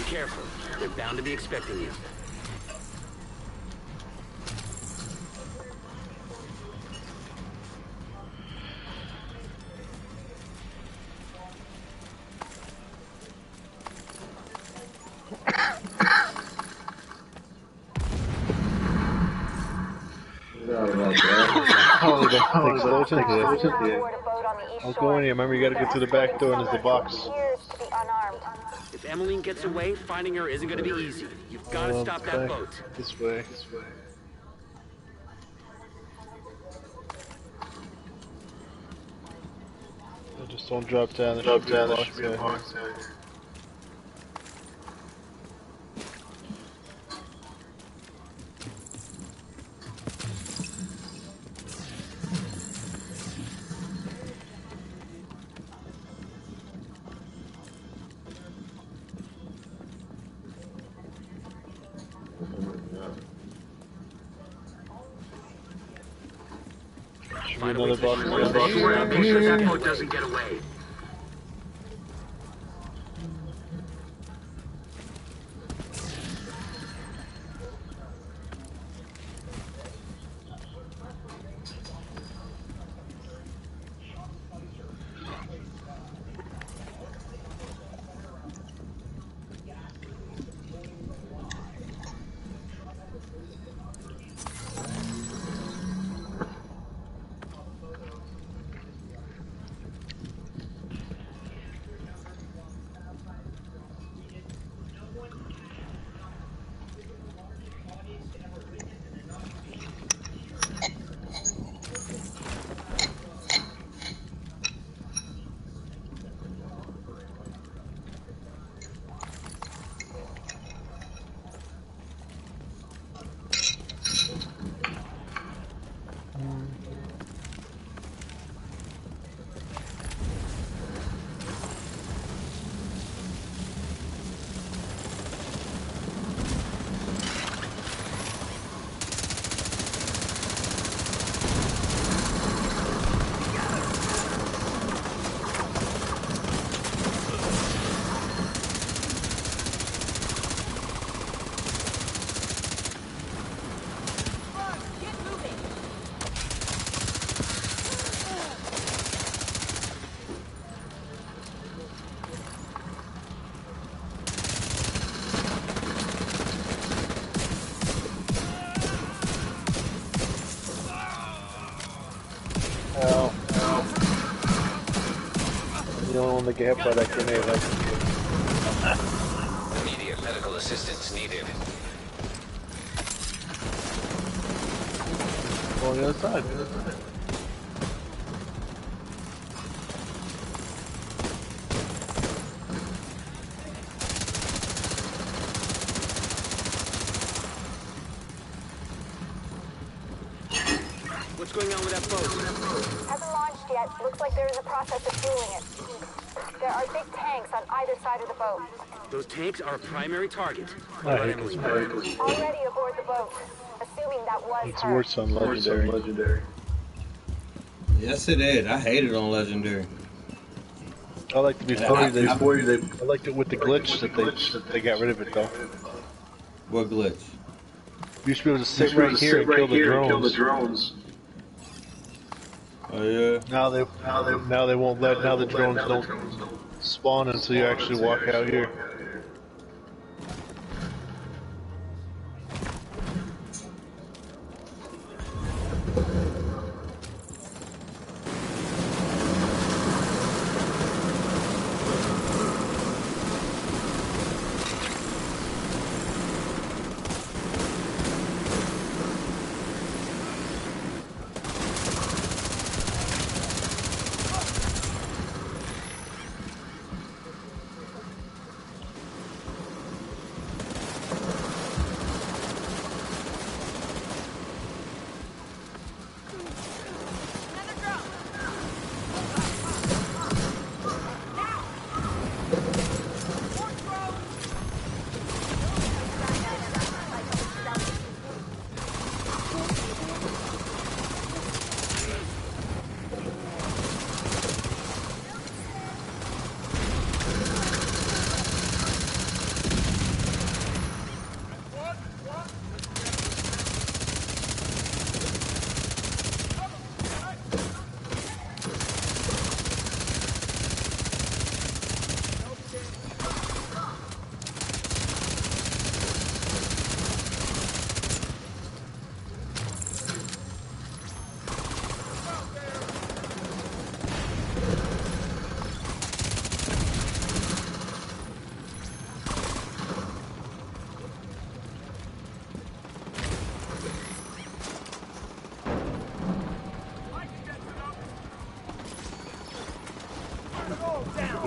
Careful. They're bound to be expecting you. Oh, the explosion here. I'll go in here. Remember, you gotta go through the back door and there's the box. If Emmeline gets away, finding her isn't going to be easy. You've got to stop that boat. This way. Just don't drop down. There should be a box out here. Find a way to make sure that boat doesn't get away. the only one that get hit by that grenade. Like, Immediate medical assistance needed. go on the other side. What's going on with that boat? Hasn't launched yet. Looks like they're in the process of fueling it. There are big tanks on either side of the boat. Those tanks are a primary target. I hate this boat. Already aboard the boat. Assuming that was It's her. worse on Legendary. Yes, it is. I hate it on Legendary. I liked it before I liked it with the glitch that they got rid of it though. What glitch? You used to be able to sit right here and kill the drones. Oh yeah. Now they won't let. Now the drones don't spawn until you actually walk out here.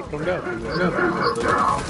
Come down.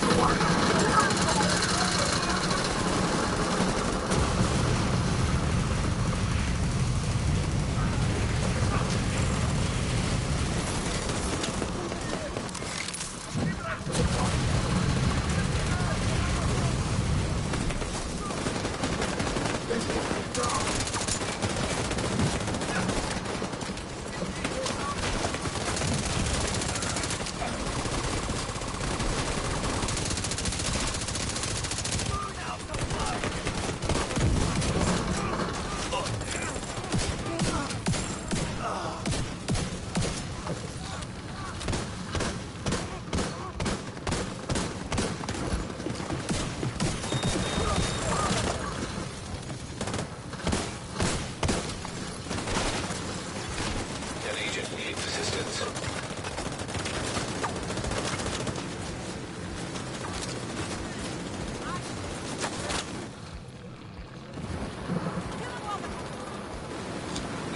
An agent needs assistance.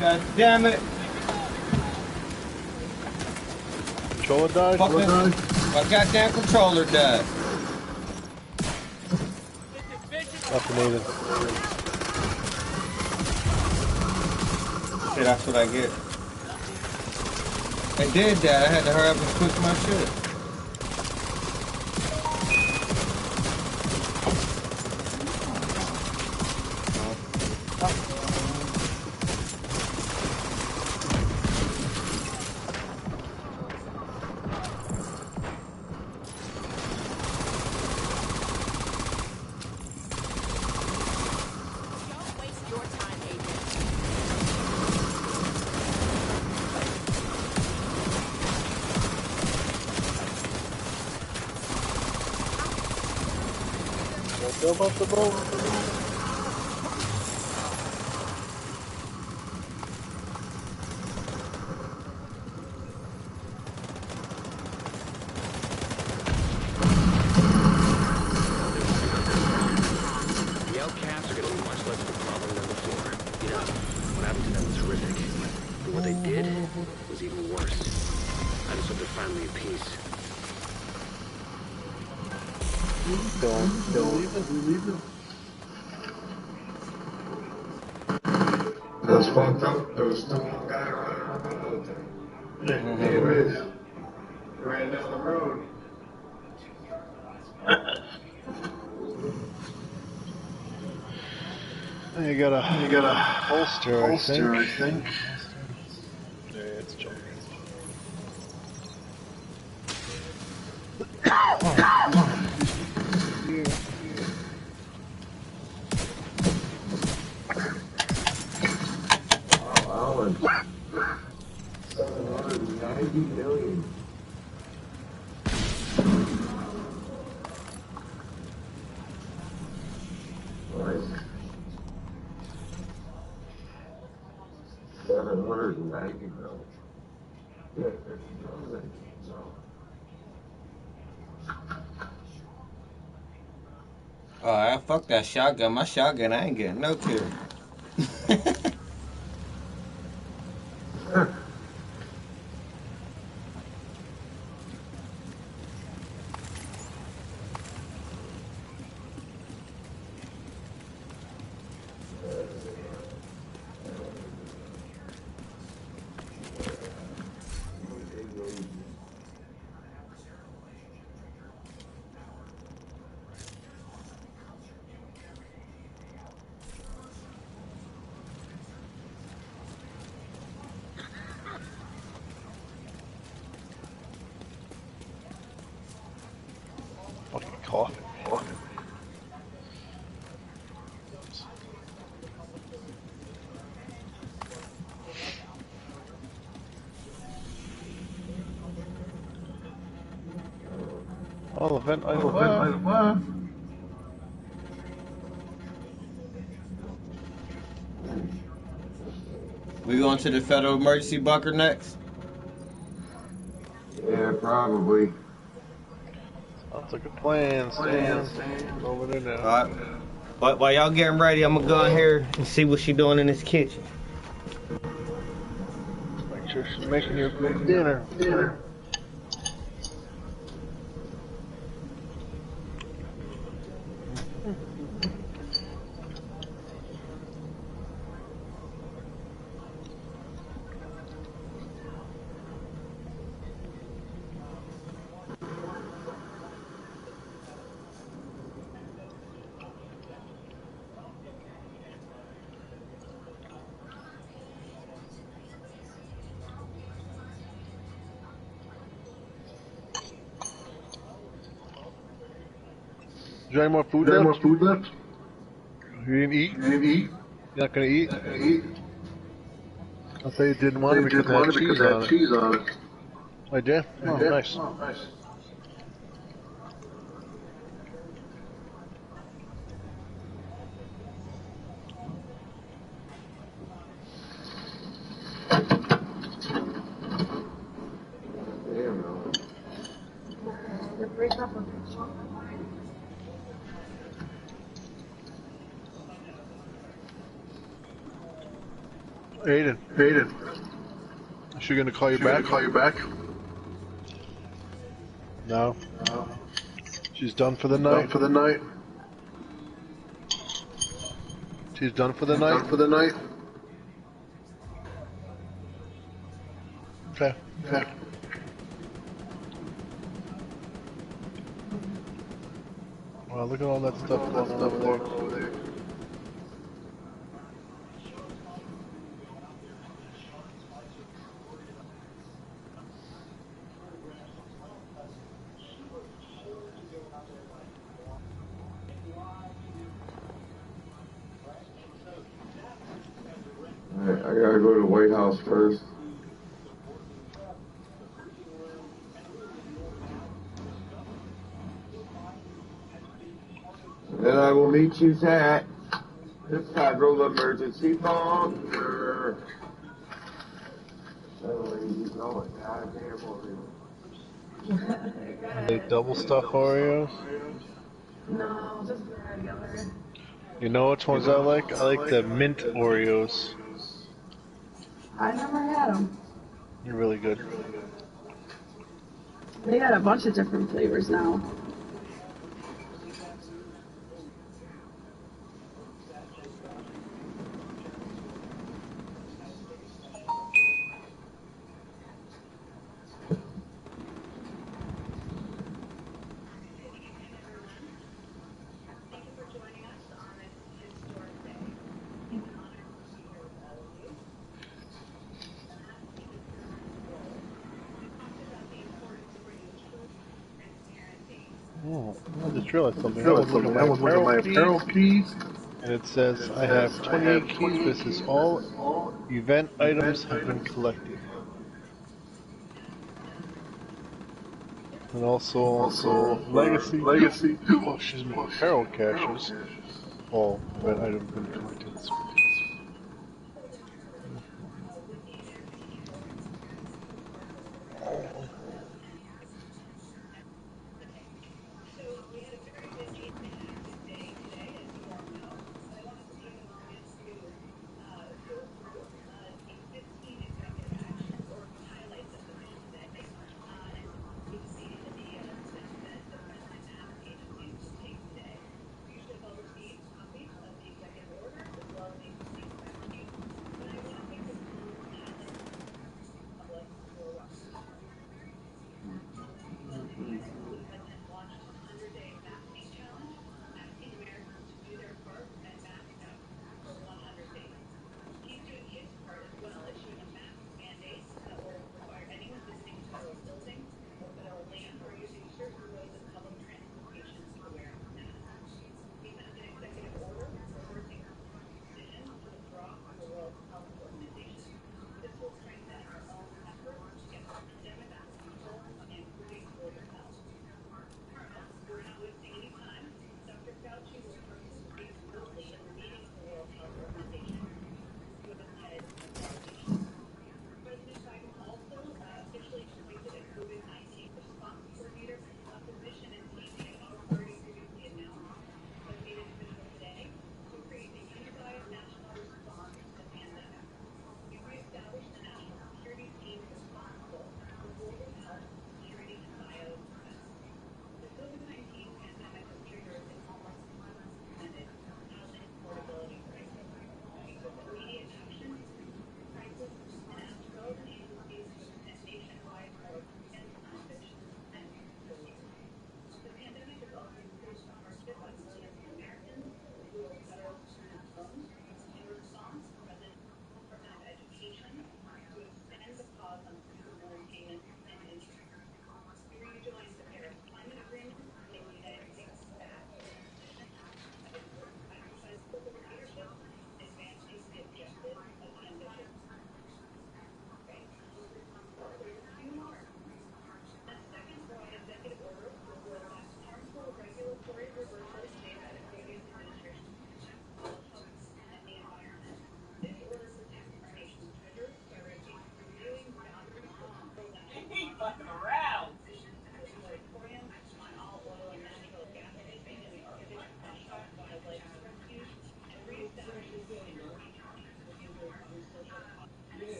God damn it! Controller died? My goddamn controller died. Nothing needed. Yeah, that's what I get. I did that. I had to hurry up and switch my shit. Jump off the boat. Leaving. That's fucked up. There was still one guy running around the whole thing. Anyways, ran down the road. You got a holster, I think. Yeah, it's jumping. Wow, 790 million. Nice. 790 million. Yeah, 50,000. Alright, fuck that shotgun. My shotgun, I ain't getting no kill. Fucking coughing. Oh, event item. We going to the federal emergency bunker next? Yeah, probably. Sounds like a plan, Stan. Over there now. Alright. But while y'all getting ready, I'm gonna go in here and see what she doing in this kitchen. Make sure she's making your dinner. Is there any more food left? You didn't eat? You're not gonna eat? I thought you didn't want it because it had cheese on it. I did? Oh, nice. Aiden. Is she gonna call you back? No. She's done for the night? She's done for the night? Okay. Well, look at all that stuff going on over there. Alright, I gotta go to the White House first. Then I will meet you at this federal emergency bunker. Are they double stuffed Oreos? No, just regular. You know which ones I like? I like the mint Oreos. I never had them. They're really good. They got a bunch of different flavors now. Oh, I just realized something. I was looking at my apparel keys, and it says I have 28 keys, but it says all event items have been collected. And also legacy, oh, excuse me, apparel caches. All event items been collected.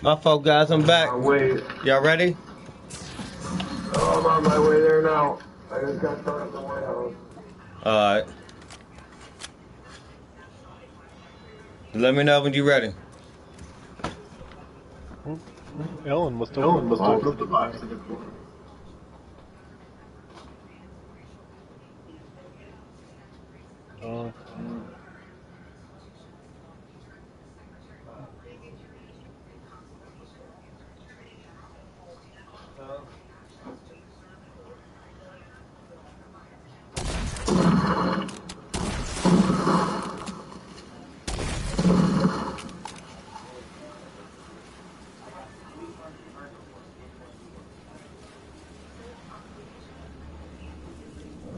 My folk guys, I'm back. Y'all ready? Oh, I'm on my way there now. I just got started at the White House. Alright. Let me know when you're ready. Ellen must open up the box in the corner.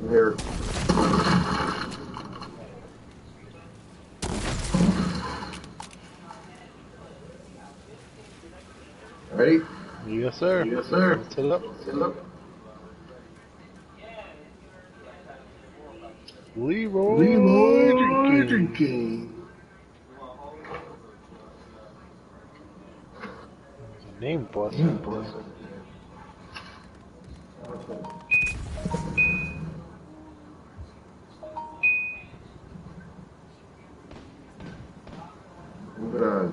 Here. Ready? Yes, sir. Yes, sir. Let's set it up. Set it up. Leroy drinking. Name bust. Move it on.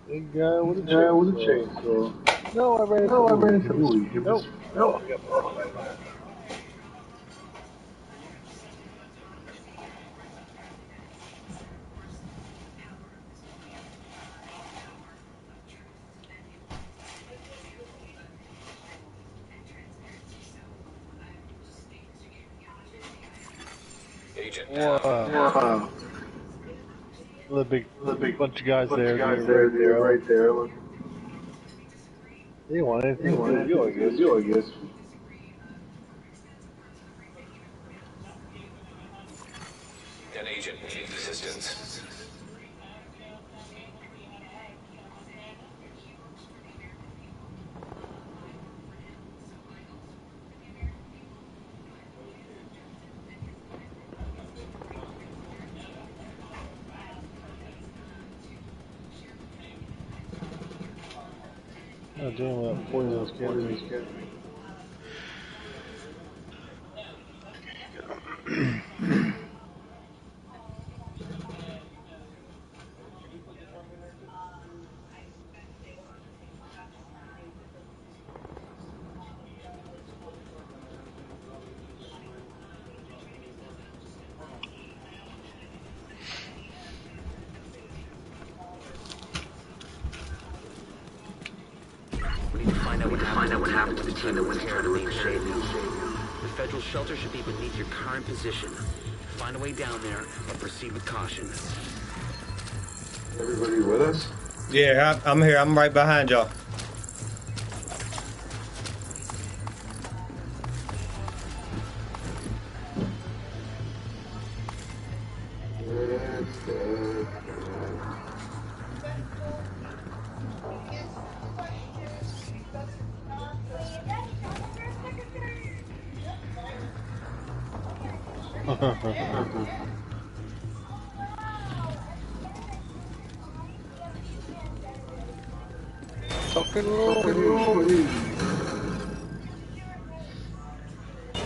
Big guy with a chainsaw. No, I ran into Louis. Nope. No. Wow. The big bunch of guys there, right there. They want anything to do, I guess. An agent needs assistance. Oh, damn, that poisonous cat. We need to find out what happened to the team that went here to main shade. The federal shelter should be beneath your current position. Find a way down there, but proceed with caution. Everybody with us? Yeah, I'm here. I'm right behind y'all.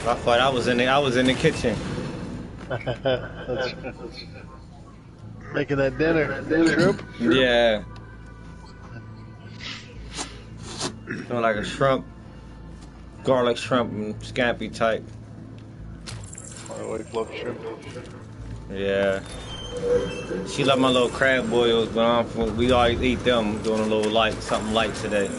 I thought I was in the kitchen. Making that dinner. Shrimp? Yeah. Doing like a shrimp, garlic shrimp and scampi type. My wife loves shrimp. Yeah. She loved my little crab boils, but we always eat them. Doing a little something light today.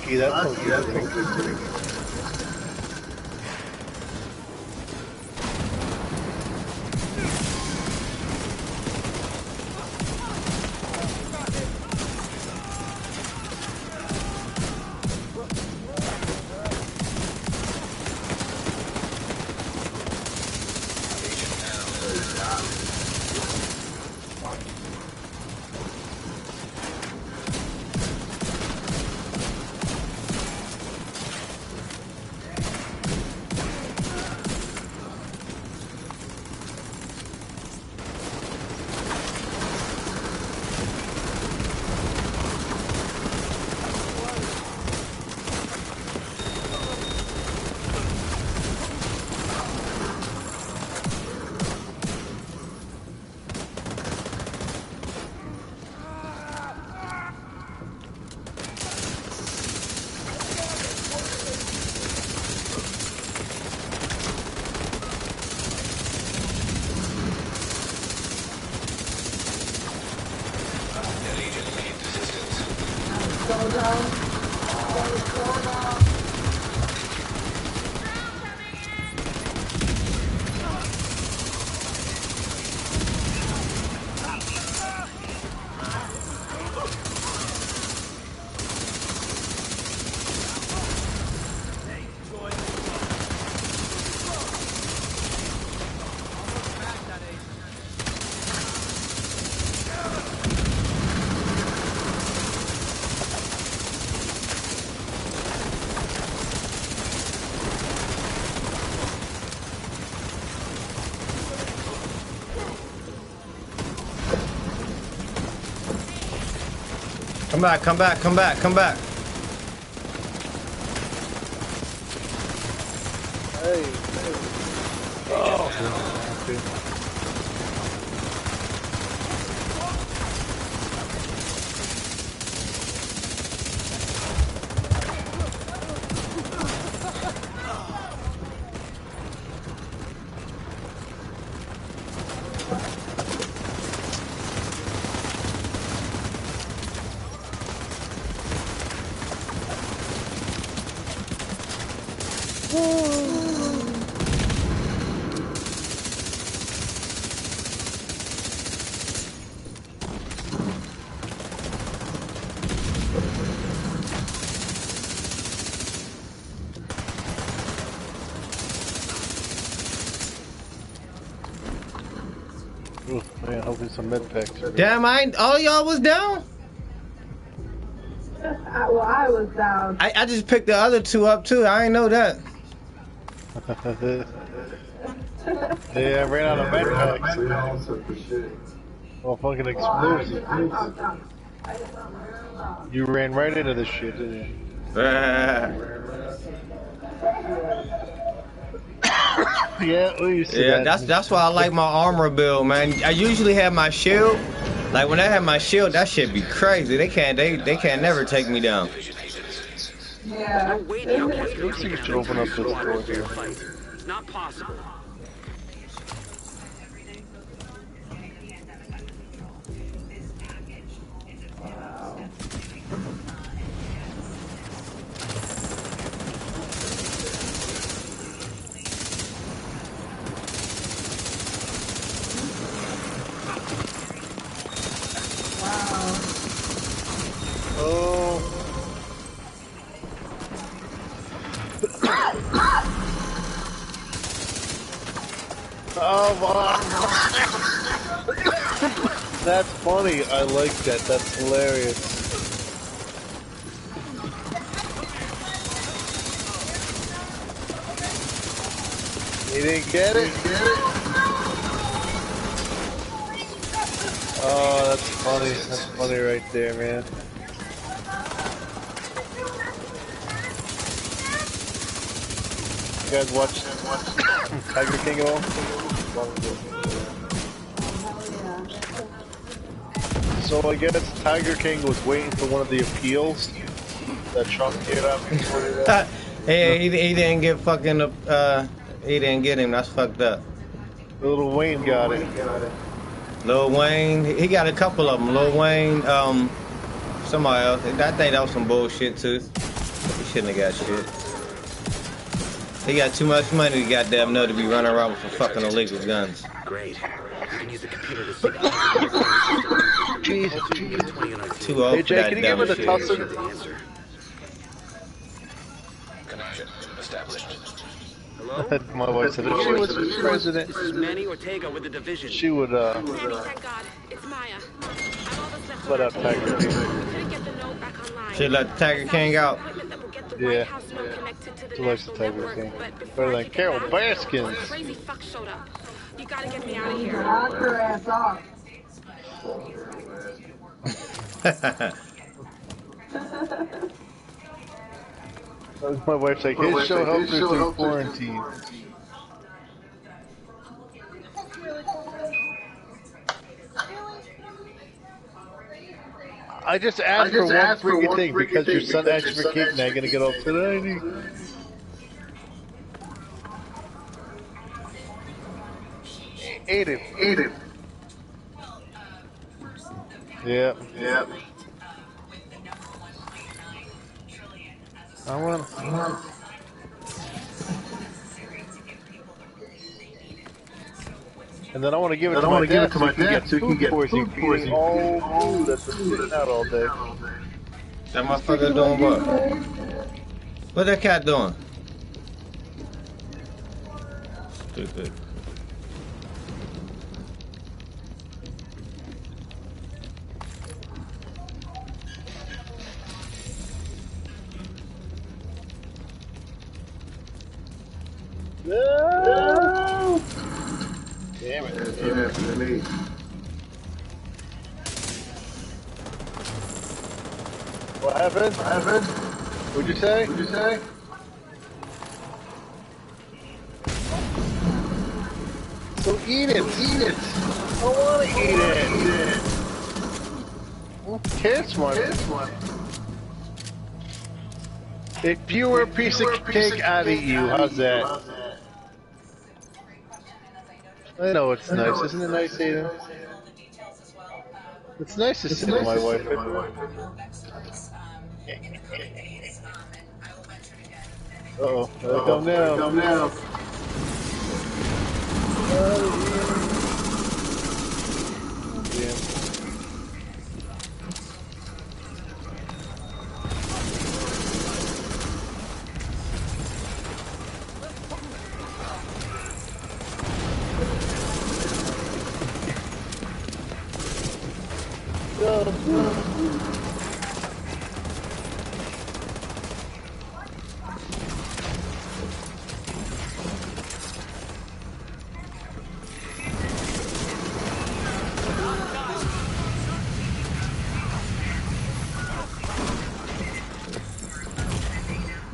Sake, that's good. Come back, come back, come back, come back. Hey. Oh. Man, hoping some med packs. Damn, all y'all was down? Well, I was down. I just picked the other two up too. I ain't know that. Yeah, I ran out of med packs. Oh, fucking explosive. You ran right into this shit, didn't you? Yeah, you see that. That's why I like my armor build, man. I usually have my shield. Like when I have my shield, that shit be crazy. They can't never take me down. Yeah. Let's see if you should open up this door here. Not possible. That's funny. I like that. That's hilarious. You didn't get it? Oh, that's funny. That's funny right there, man. You guys watch Tiger King at all? So I guess Tiger King was waiting for one of the appeals that Trump gave out before that. Hey, he didn't get fucking he didn't get him. That's fucked up. Lil Wayne got it. Lil Wayne, he got a couple of them. Lil Wayne, somebody else. I think that was some bullshit too. He shouldn't have got shit. He got too much money to goddamn know to be running around with some fucking illegal guns. Great. You can use the computer to see Jesus. Too old Hey for Jay, that can you give me dumb the shit. tussle? Connection established. Hello? My wife said if she was president, This is Manny Ortega with the division. she would Manny, thank God. It's Maya. I'm almost left let out Tiger King. couldn't get the note back online. Should let Tiger King out. Yeah. She likes the Tiger King. Better than Carol Baskins. Crazy fuck showed up. You gotta get me out of here. Knock her ass off. My wife's like, his show helped her through quarantine. I just asked for one freaking thing because your son asked for cake and I'm gonna get all today. Ate it. Yeah. I want. And then I want to give it to my dad so he can get food poisoning. All food that's been sitting out all day. That motherfucker doing what? What that cat doing? Stupid. No! Damn it. Came after me. What happened? What'd you say? So eat it. I don't want to eat it. Who cares, man? If you were a piece of cake, I'd eat you. How's that? I know it's nice. Isn't it nice, Aiden? It's nice to sit with my wife. Uh-oh. Let it come now. Damn.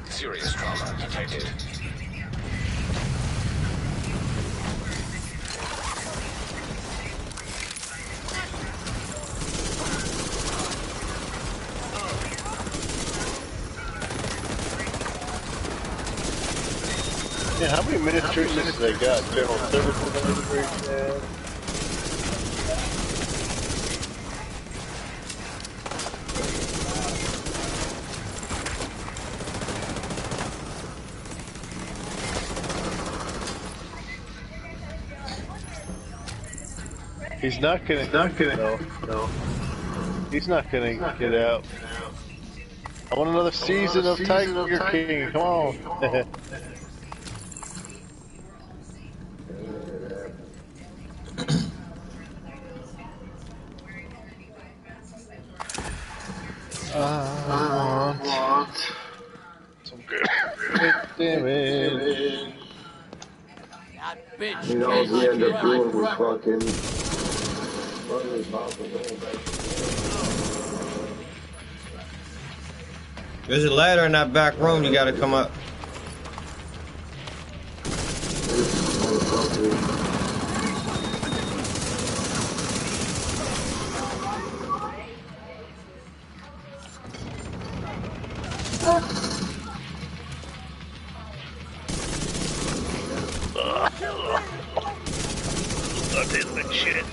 Serious trauma detected. Yeah, how many administrations they got? General Services Administration. He's not gonna. No. He's not gonna get out. I want another season of Tiger King. Come on. I want some good damage. That bitch. You know, all we end up doing was fucking. There's a ladder in that back room. You gotta come up. That tastes like shit.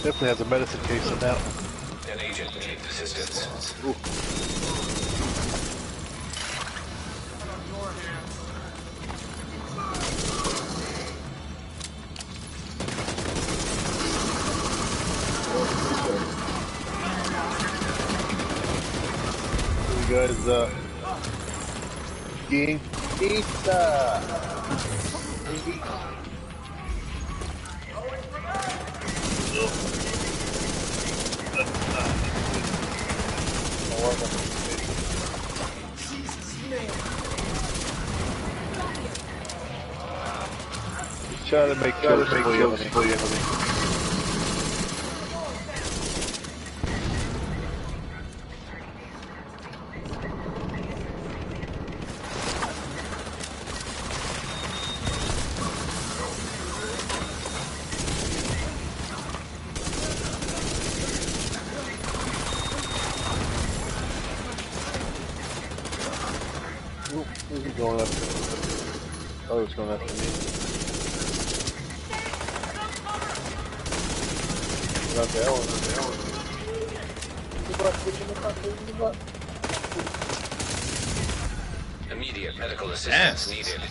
Definitely has a medicine case in that. An agent needs assistance. Ooh. You guys, getting pizza. Try to make kills for you. Who's he going after? Oh, he's going after me. Not the Ellen. Immediate medical assistance needed.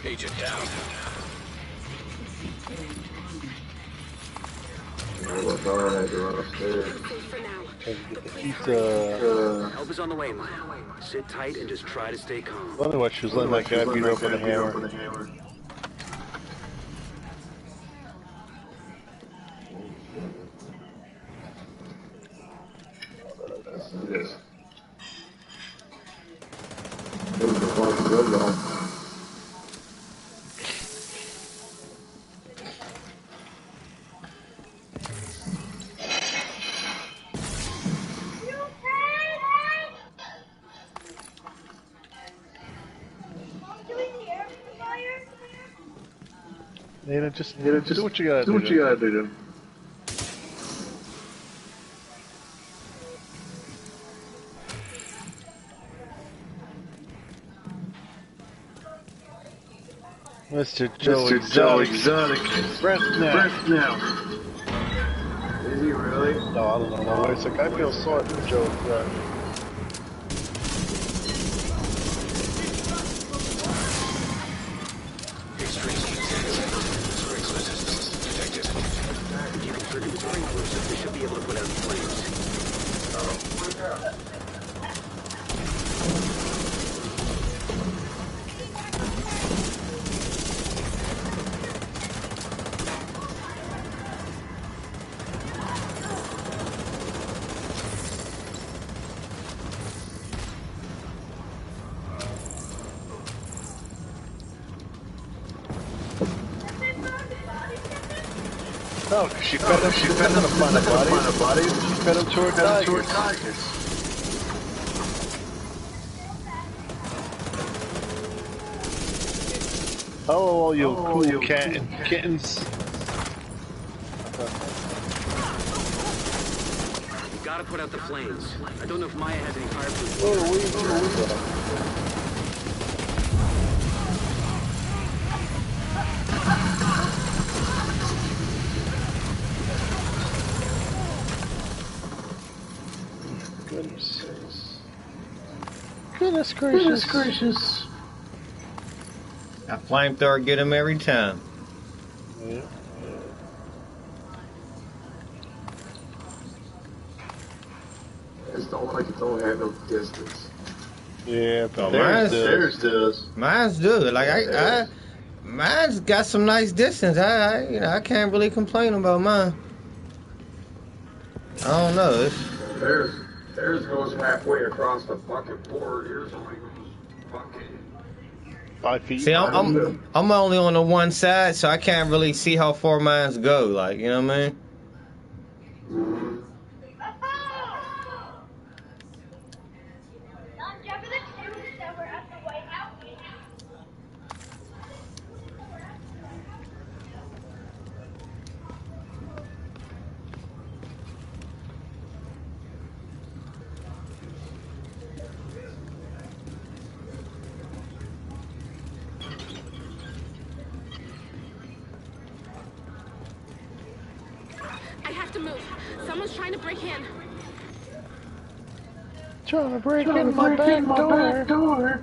Agent down. Help is on the way, Maya. Sit tight and just try to stay calm. Wonder what she was letting that guy beat her up with a hammer. Yes. Aiden, just do what you gotta do. Do what you gotta do. Mr. Joe Exotic. Rest now. Is he really? No, I don't know. Wait a second. I feel sorry for Joe Exotic. You can trigger the sprinklers, so they should be able to put out the flames. Oh, No, because she fed him. She fed him to find a body. She fed him to her tigers. Oh, all you cool cat and kittens. You gotta put out the flames. I don't know if Maya has any fireproof. Goodness gracious. A flamethrower get him every time. Yeah. It's don't like it don't have no distance. Yeah, but theirs does. Mine's do. Like mine's got some nice distance. I can't really complain about mine. I don't know. Theirs goes halfway across the fucking board. Yours only goes fucking 5 feet. See, I'm only on the one side, so I can't really see how far mines go. Like, you know what I mean? Mm-hmm. I have to move. Someone's trying to break in. Trying to break in my back door.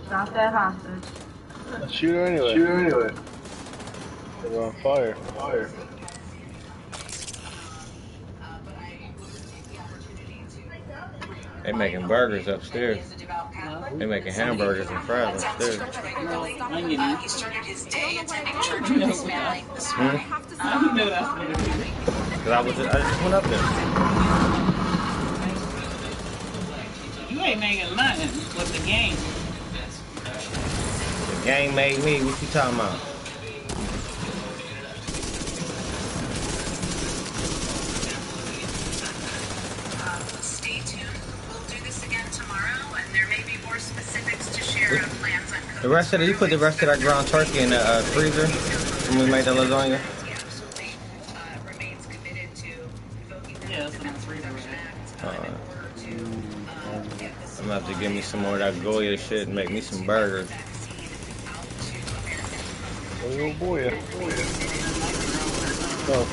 Stop that hostage. Shoot her anyway. They're on fire. They making burgers upstairs. They making hamburgers and fries upstairs. He started his day attending church with his family this morning. I know that's what it is. Cause I just went up there. You ain't making nothing with the game. The game made me. What you talking about? Stay tuned. We'll do this again tomorrow, and there may be more specifics to share on plans on cooking. The rest of you put the rest of that ground turkey in the freezer when we made the lasagna. Remains committed to invoking the Yeah, it's in the freezer. I'm gonna have to give me some more of that Goya shit and make me some burgers. Oh boy. Oh.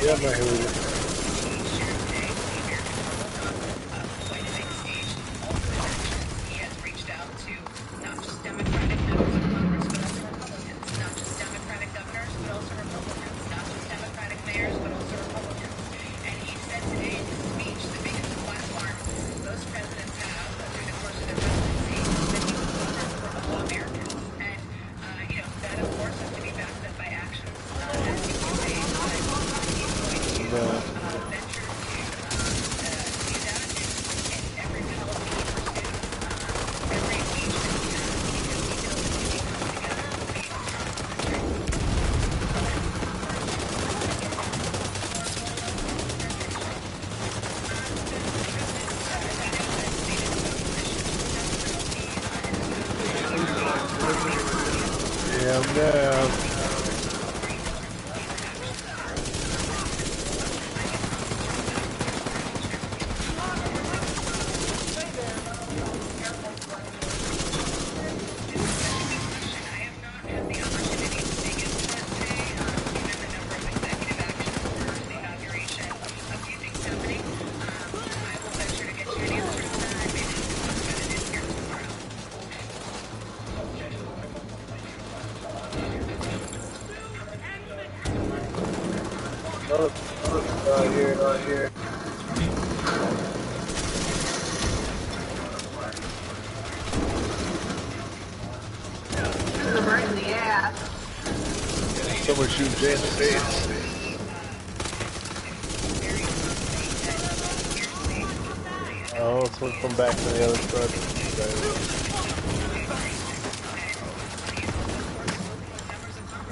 Yeah, I'm not here with you. He has reached out to not just Democratic members of Congress, but also Republicans. Not just Democratic governors, but also Republicans. Not just Democratic mayors, but also Republicans. And he said today in his speech, the biggest platform most presidents have through the course of their presidency, that he was focused for all Americans. And, that of course has to be backed up by actions, as you can see. But he's going to venture to do that in every policy he pursues, every engagement he has, because he knows that we come together, we are a country. Yeah, I'm down. Not here. I'm right in the ass. Someone shooting Jay in the face. Oh, someone from back to the other side.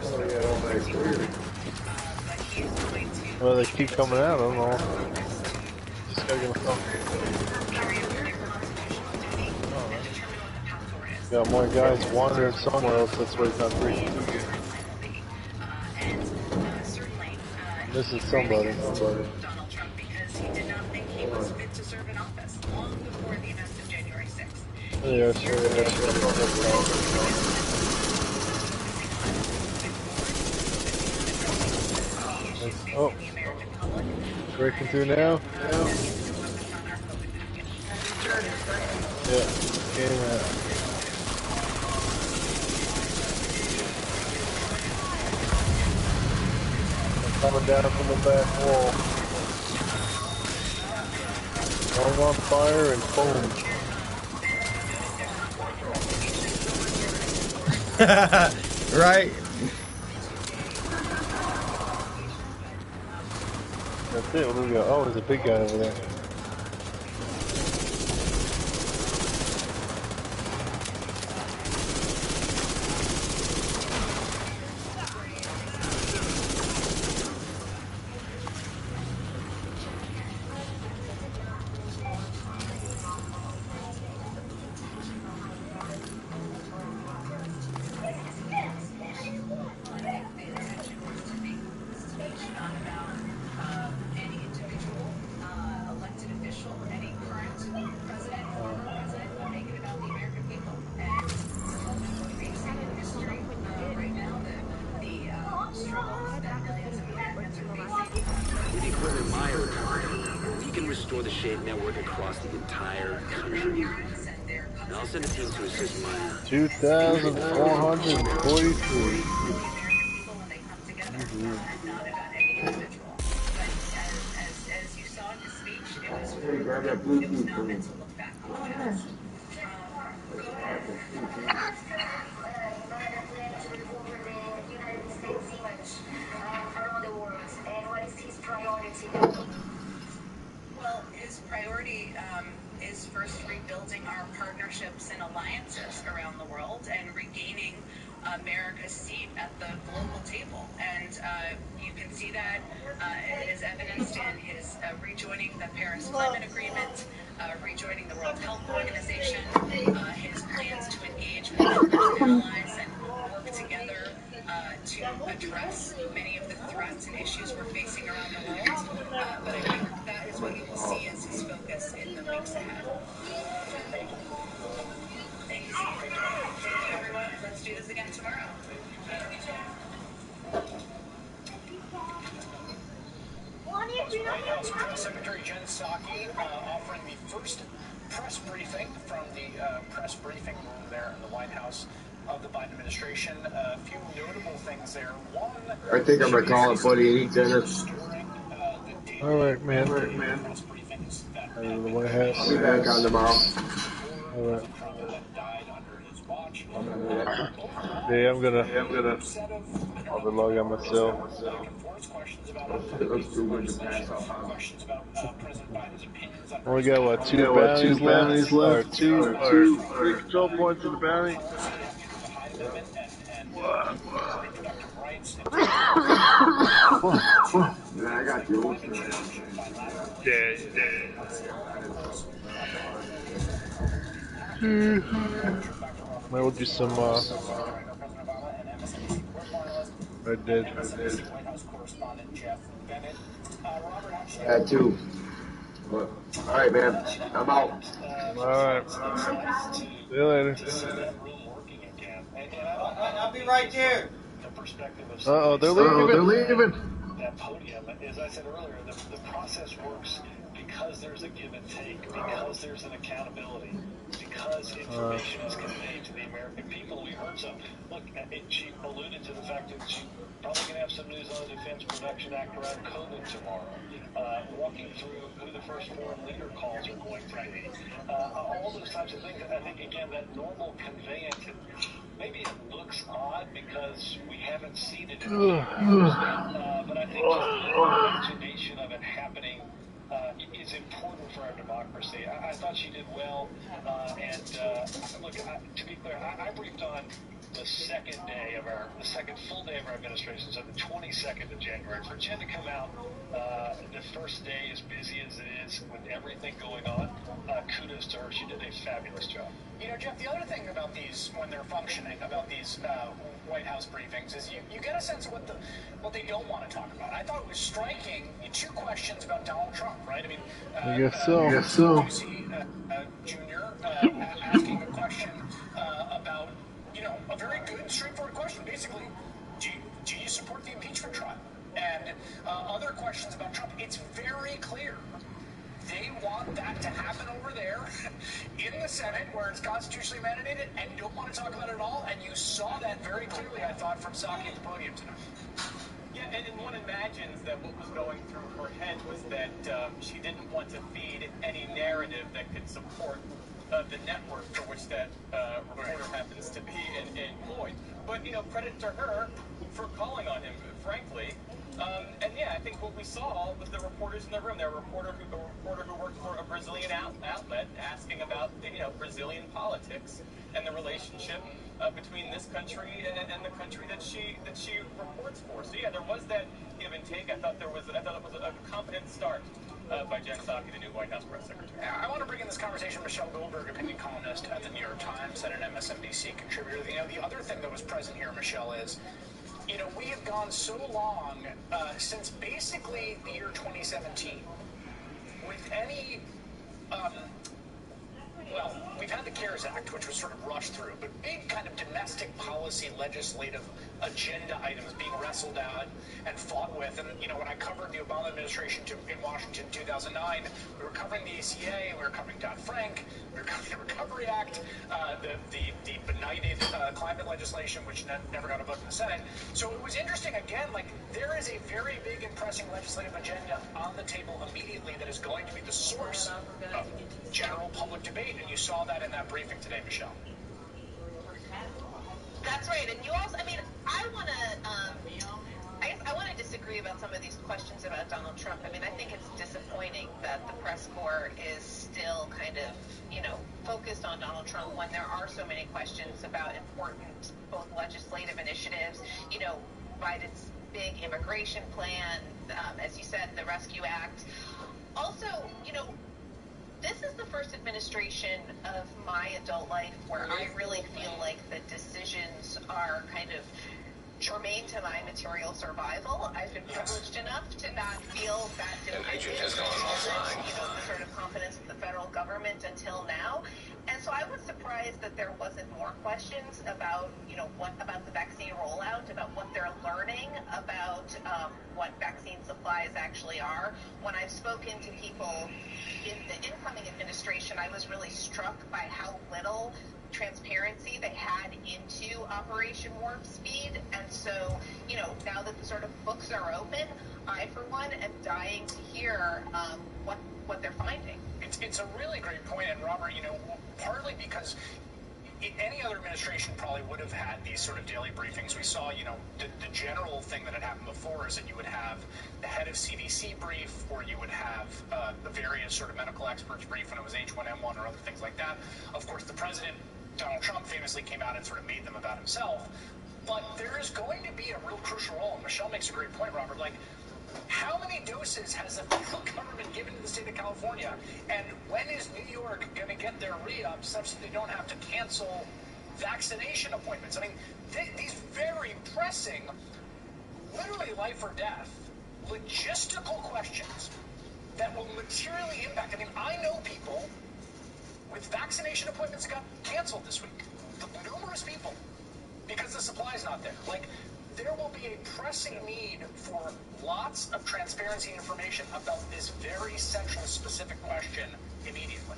Oh, yeah, all nice. Well, they keep coming out, I don't know. Just gotta get a phone. Got more guys wandering somewhere else, that's why he's not breaching. This is somebody. Donald Trump, because he did not think he was fit to serve in office long before the events of January 6th. Yeah, sure. Oh, breaking through now. Yeah, came out. Coming down from the back wall. All on fire and foam. Right? That's it, what do we got? Oh, there's a big guy over there. With the equipment Meyer recovered, he can restore the shade network across the entire country. And I'll send a team to assist Meyer. 2,443. Grab that Bluetooth for me. Well, his priority is first rebuilding our partnerships and alliances around the world and regaining America's seat at the global table. And you can see that it is evidenced in his rejoining the Paris Climate Agreement, rejoining the World Health Organization, his plans to engage with partners and allies and work together to address many of the threats and issues we're facing around the world. But I think that is what you will see as his focus in the weeks ahead. Thank you, everyone. Let's do this again tomorrow. 。 . 。 . 。 . 。 . 。 . 。 . 。 . 。 . 。 . 。 . 。 . 。 . 。 . 。 . 。 . 。 。 . 。 。 . 。 . 。 。 . 。 . 。 . 。 . 。 . 。 . 。 . 。 . 。 . Psaki offering the first press briefing from the press briefing room there in the White House of the Biden administration. A few notable things there. One, I think I'm gonna call it 48 minutes. Alright, man. Out of the White House. I'll be back on tomorrow. Alright. Yeah, I'm gonna I'll log on myself. Let's do good to pass out. We got what, two bounties left? Or three control points in the bounty? Yeah, I got you. Yeah. Might we'll do some I did. Yeah, two. Alright, man. I'm out. Alright. See you later. I'll be right there. Uh-oh, they're leaving. That podium, as I said earlier, the process works because there's a give and take, because there's an accountability, because information is conveyed to the American people. We heard some. Look, she alluded to the fact that she's probably going to have some news on the Defense Production Act around COVID tomorrow. Walking through who the first foreign leader calls are going to be. All those types of things. I think, again, that normal conveyance, maybe it looks odd because we haven't seen it in years. But I think the imagination of it happening is important for our democracy. I thought she did well. Look, to be clear, I briefed on the second full day of our administration, so the 22nd of January. For Jen to come out the first day as busy as it is with everything going on, kudos to her. She did a fabulous job. You know, Jeff, the other thing about these, when they're functioning, about these White House briefings, is you get a sense of what they don't want to talk about. I thought it was striking, two questions about Donald Trump, right? I mean, I guess so. Jr. Asking a question about, a very good, straightforward question. Basically, do you support the impeachment trial? And other questions about Trump. It's very clear. They want that to happen over there in the Senate where it's constitutionally mandated and don't want to talk about it at all. And you saw that very clearly, I thought, from Psaki at the podium tonight. Yeah, and one imagines that what was going through her head was that she didn't want to feed any narrative that could support the network for which that reporter happens to be employed. But, credit to her for calling on him, frankly. And yeah, I think what we saw was the reporters in the room. There were a reporter who worked for a Brazilian outlet asking about, Brazilian politics and the relationship between this country and the country that she reports for. So yeah, there was that give and take. I thought it was a competent start by Jen Psaki, the new White House press secretary. I want to bring in this conversation Michelle Goldberg, opinion columnist at the New York Times and an MSNBC contributor. The other thing that was present here, Michelle, is we have gone so long since basically the year 2017 with any we've had the CARES Act, which was sort of rushed through, but big kind of domestic policy legislative agenda items being wrestled out and fought with. And, when I covered the Obama administration in Washington in 2009, we were covering the ACA, we were covering Dodd-Frank, we were covering the Recovery Act, the benighted climate legislation, which never got a vote in the Senate. So it was interesting, again, there is a very big and pressing legislative agenda on the table immediately that is going to be the source of general public debate. And you saw that in that briefing today, Michelle. That's right. And you also, I want to disagree about some of these questions about Donald Trump. I think it's disappointing that the press corps is still kind of, focused on Donald Trump when there are so many questions about important both legislative initiatives, Biden's big immigration plan, as you said, the Rescue Act. Also, this is the first administration of my adult life where I really feel like the decisions are kind of germane to my material survival. I've been privileged enough to not feel that dependent on the sort of confidence of the federal government until now. And so I was surprised that there wasn't more questions about, what about the vaccine rollout, about what they're learning, about what vaccine supplies actually are. When I've spoken to people in the incoming administration, I was really struck by how little transparency they had into Operation Warp Speed. And so, now that the sort of books are open, I, for one, am dying to hear what they're finding. It's a really great point, and Robert, partly because any other administration probably would have had these sort of daily briefings. We saw, the general thing that had happened before is that you would have the head of CDC brief, or you would have the various sort of medical experts brief when it was H1N1 or other things like that. Of course, the president, Donald Trump, famously came out and sort of made them about himself. But there is going to be a real crucial role, and Michelle makes a great point, Robert, how many doses has the federal government given to the state of California? And when is New York going to get their re-up such that they don't have to cancel vaccination appointments? I mean, these very pressing, literally life or death, logistical questions that will materially impact. I mean, I know people with vaccination appointments got canceled this week. Numerous people, because the supply's not there. There will be a pressing need for lots of transparency and information about this very central, specific question immediately.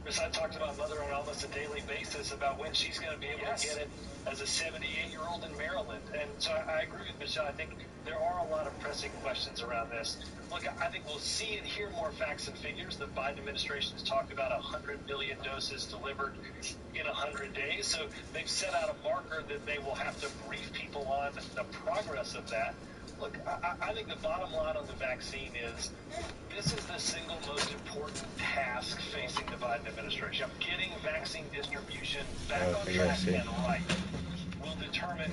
Chris, I talked to my mother on almost a daily basis about when she's going to be able to get it as a 78-year-old in Maryland. And so I agree with Michelle. I think there are a lot of pressing questions around this. Look, I think we'll see and hear more facts and figures. The Biden administration has talked about 100 million doses delivered in 100 days. So they've set out a marker that they will have to brief people on the progress of that. Look, I think the bottom line on the vaccine is this is the single most important task facing the Biden administration. Getting vaccine distribution back on track and right will determine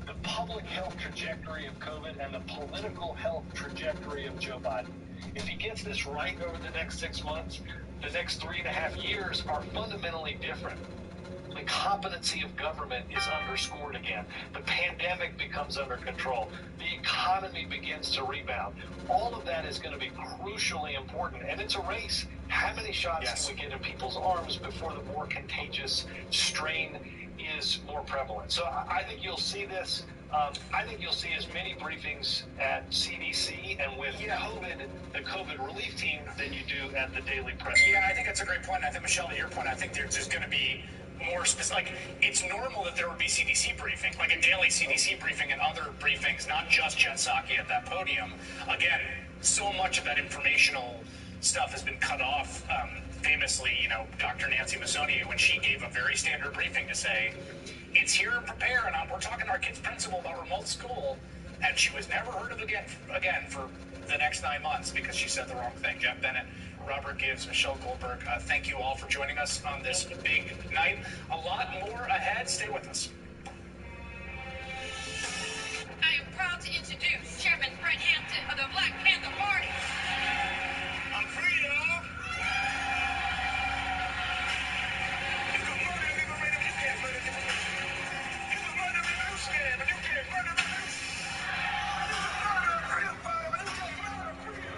the public health trajectory of COVID and the political health trajectory of Joe Biden. If he gets this right over the next 6 months, the next 3.5 years are fundamentally different. The competency of government is underscored again. The pandemic becomes under control. The economy begins to rebound. All of that is going to be crucially important. And it's a race. How many shots can we get in people's arms before the more contagious strain is more prevalent? So I think you'll see this. I think you'll see as many briefings at CDC and with the COVID relief team than you do at the daily press. Yeah, I think that's a great point. I think, Michelle, to your point, I think there's just going to be more specific. It's normal that there would be CDC briefing, a daily CDC briefing and other briefings, not just Jen Psaki at that podium. Again, so much of that informational stuff has been cut off. Famously, Dr. Nancy Massoni, when she gave a very standard briefing to say, it's here and prepare, and we're talking to our kid's principal about remote school, and she was never heard of again for the next 9 months because she said the wrong thing. Jeff Bennett, Robert Gibbs, Michelle Goldberg, thank you all for joining us on this big night. A lot more ahead. Stay with us. I am proud to introduce Chairman Fred Hampton of the Black Panther Party. I'm free, y'all. You can murder me, but you can't murder me. You can murder me, but you scared, but you can't murder me. You can murder freedom, but you can't murder freedom.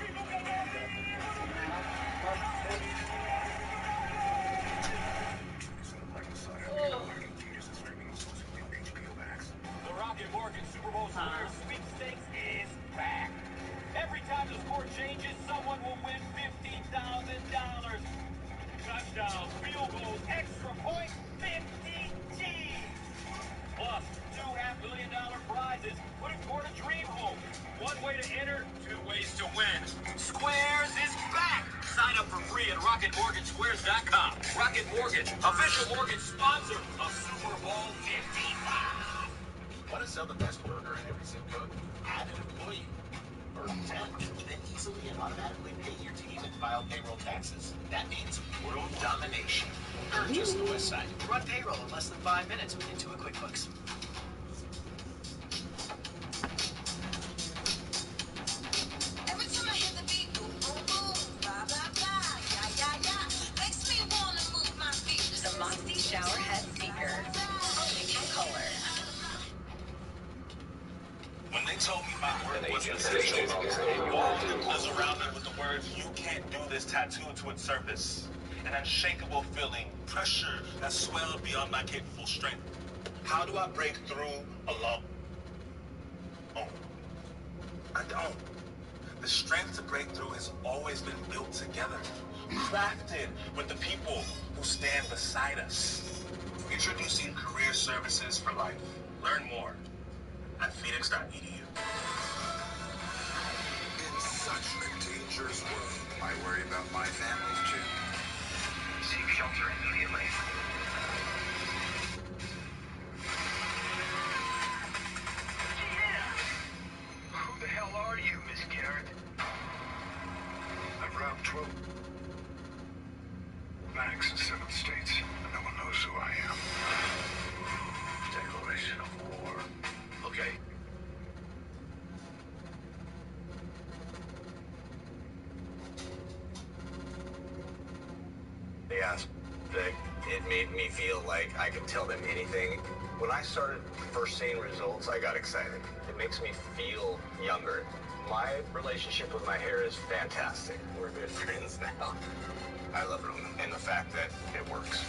People can murder me. The Rocket Mortgage Super Bowl Square sweepstakes is back. Every time the score changes, someone will win $50,000. Touchdowns, field goals, extra points, 50 G's. Plus, $2.5 million prizes. Put it toward a dream home. One way to enter, 2 ways to win. Squares is back. Sign up for free at RocketMortgageSquares.com. Rocket Mortgage, official mortgage sponsor of Super Bowl 55. Want to sell the best burger in every zip code? Add an employee. Earn 10, then easily and automatically pay your team and file payroll taxes. That means world domination. Purchase the West Side. Run payroll in less than 5 minutes with Intuit QuickBooks. Every time I hear the beat, boom, boom, boom, blah, blah, blah, yeah, yeah, yeah, makes me wanna move my feet. The Moxie Shower Head Speaker, only in color. When they told me my work wasn't essential, all that was around me with the Words, you can't do this tattooed to its surface. An unshakable feeling, pressure that swelled beyond my capable strength. How do I break through alone? Oh, I don't. The strength to break through has always been built together, crafted with the people who stand beside us. Introducing career services for life. Learn more at phoenix.edu. In such a dangerous world, I worry about my family too. Seek shelter immediately. Who the hell are you, Miss Garrett? I've robbed 12 banks in 7 states, and no one knows who I am. Declaration of war. Okay. Yeah, it made me feel like I could tell them anything. When I started first seeing results, I got excited. It makes me feel younger. My relationship with my hair is fantastic. We're good friends now. I love it, and the fact that it works.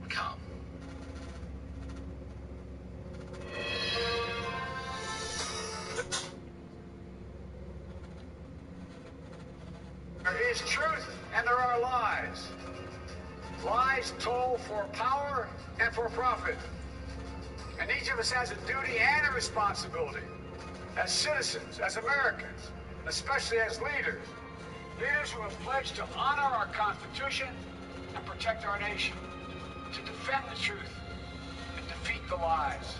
Come. There is truth and there are lies. Lies told for power and for profit. And each of us has a duty and a responsibility as citizens, as Americans, and especially as leaders. Leaders who have pledged to honor our Constitution and protect our nation, to defend the truth and defeat the lies.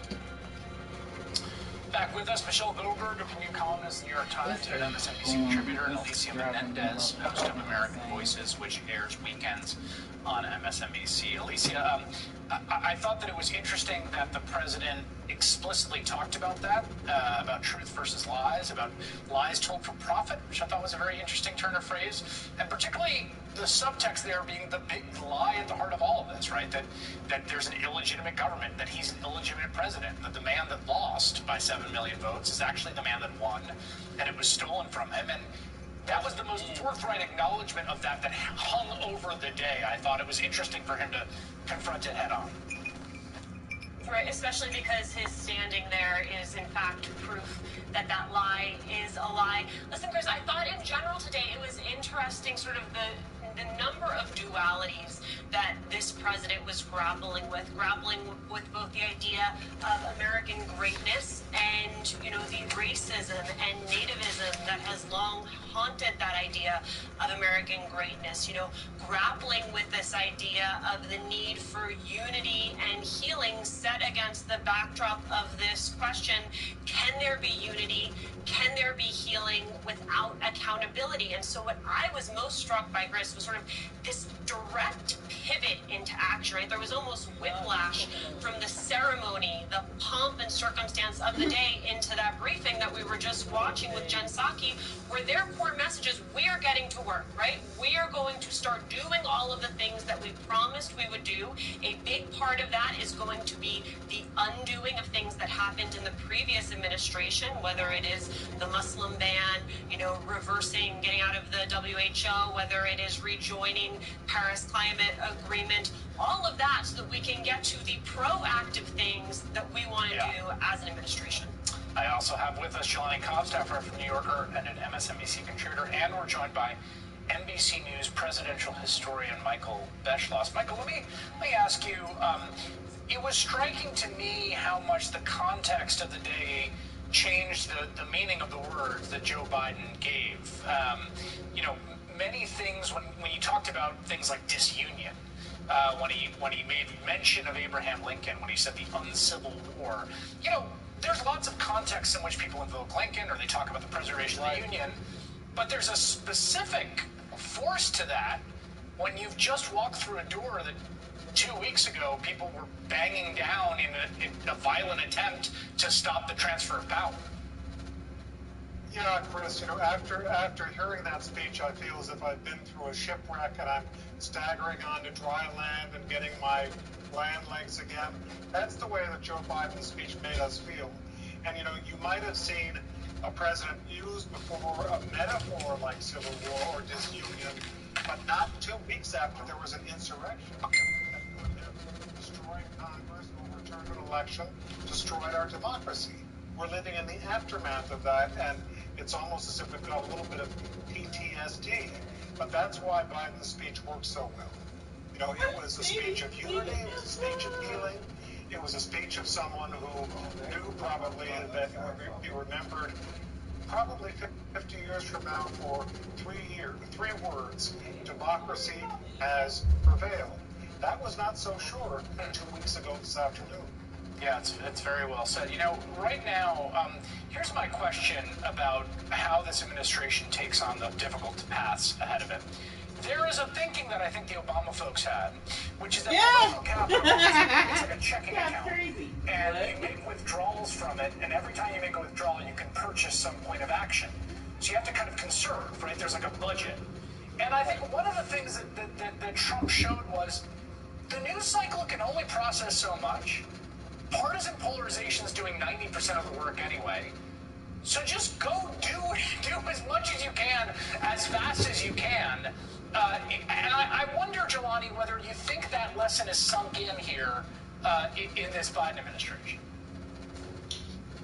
Back with us, Michelle Goldberg, opinion columnist, New York Times, and MSNBC contributor, and Alicia Menendez, host of American Voices, which airs weekends on MSNBC. Alicia, I thought that it was interesting that the president explicitly talked about that, about truth versus lies, about lies told for profit, which I thought was a very interesting turn of phrase, and particularly the subtext there being the big lie at the heart of all of this, right? That there's an illegitimate government, that he's an illegitimate president, that the man that lost by 7 million votes is actually the man that won, and it was stolen from him. And that was the most forthright acknowledgement of that hung over the day. I thought it was interesting for him to confront it head on. Right, especially because his standing there is in fact proof that that lie is a lie. Listen, Chris, I thought in general today it was interesting sort of the number of dualities that this president was grappling with both the idea of American greatness and, you know, the racism and nativism that has long haunted that idea of American greatness, you know, grappling with this idea of the need for unity and healing set against the backdrop of this question, can there be unity? Can there be healing without accountability? And so what I was most struck by, Chris, was sort of this direct pivot into action, right? There was almost whiplash from the ceremony, the pomp and circumstance of the day into that briefing that we were just watching with Jen Psaki, where their core message is we are getting to work, right? We are going to start doing all of the things that we promised we would do. A big part of that is going to be the undoing of things that happened in the previous administration, whether it is the Muslim ban, you know, reversing, getting out of the WHO, whether it is rejoining Paris Climate Agreement, all of that so that we can get to the proactive things that we want to do as an administration. I also have with us Jelani Kovstaffer from New Yorker and an MSNBC contributor, and we're joined by NBC News presidential historian Michael Beschloss. Michael, let me ask you, it was striking to me how much the context of the day changed the meaning of the words that Joe Biden gave. You know, many things, when you talked about things like disunion, when he made mention of Abraham Lincoln, when he said the uncivil war, you know, there's lots of contexts in which people invoke Lincoln or they talk about the preservation of the Union, but there's a specific force to that when you've just walked through a door that 2 weeks ago people were banging down in a violent attempt to stop the transfer of power. Yeah, Chris, after hearing that speech, I feel as if I've been through a shipwreck and I'm staggering onto dry land and getting my land legs again. That's the way that Joe Biden's speech made us feel. And, you might have seen a president use before a metaphor like civil war or disunion, but not 2 weeks after there was an insurrection that could have destroyed Congress, overturned an election, destroyed our democracy. We're living in the aftermath of that, and it's almost as if we've got a little bit of PTSD. But that's why Biden's speech worked so well. It was a speech of unity, it was a speech of healing, it was a speech of someone who knew probably that he would be remembered probably 50 years from now for 3 words: democracy has prevailed. That was not so sure 2 weeks ago this afternoon. Yeah, it's very well said. Right now, here's my question about how this administration takes on the difficult paths ahead of it. There is a thinking that I think the Obama folks had, which is that political capital it's like a checking account. And you make withdrawals from it, and every time you make a withdrawal, you can purchase some point of action. So you have to kind of conserve, right? There's like a budget. And I think one of the things that Trump showed was the news cycle can only process so much. Partisan polarization is doing 90% of the work anyway. So just go do as much as you can, as fast as you can. And I wonder, Jelani, whether you think that lesson is sunk in here in this Biden administration.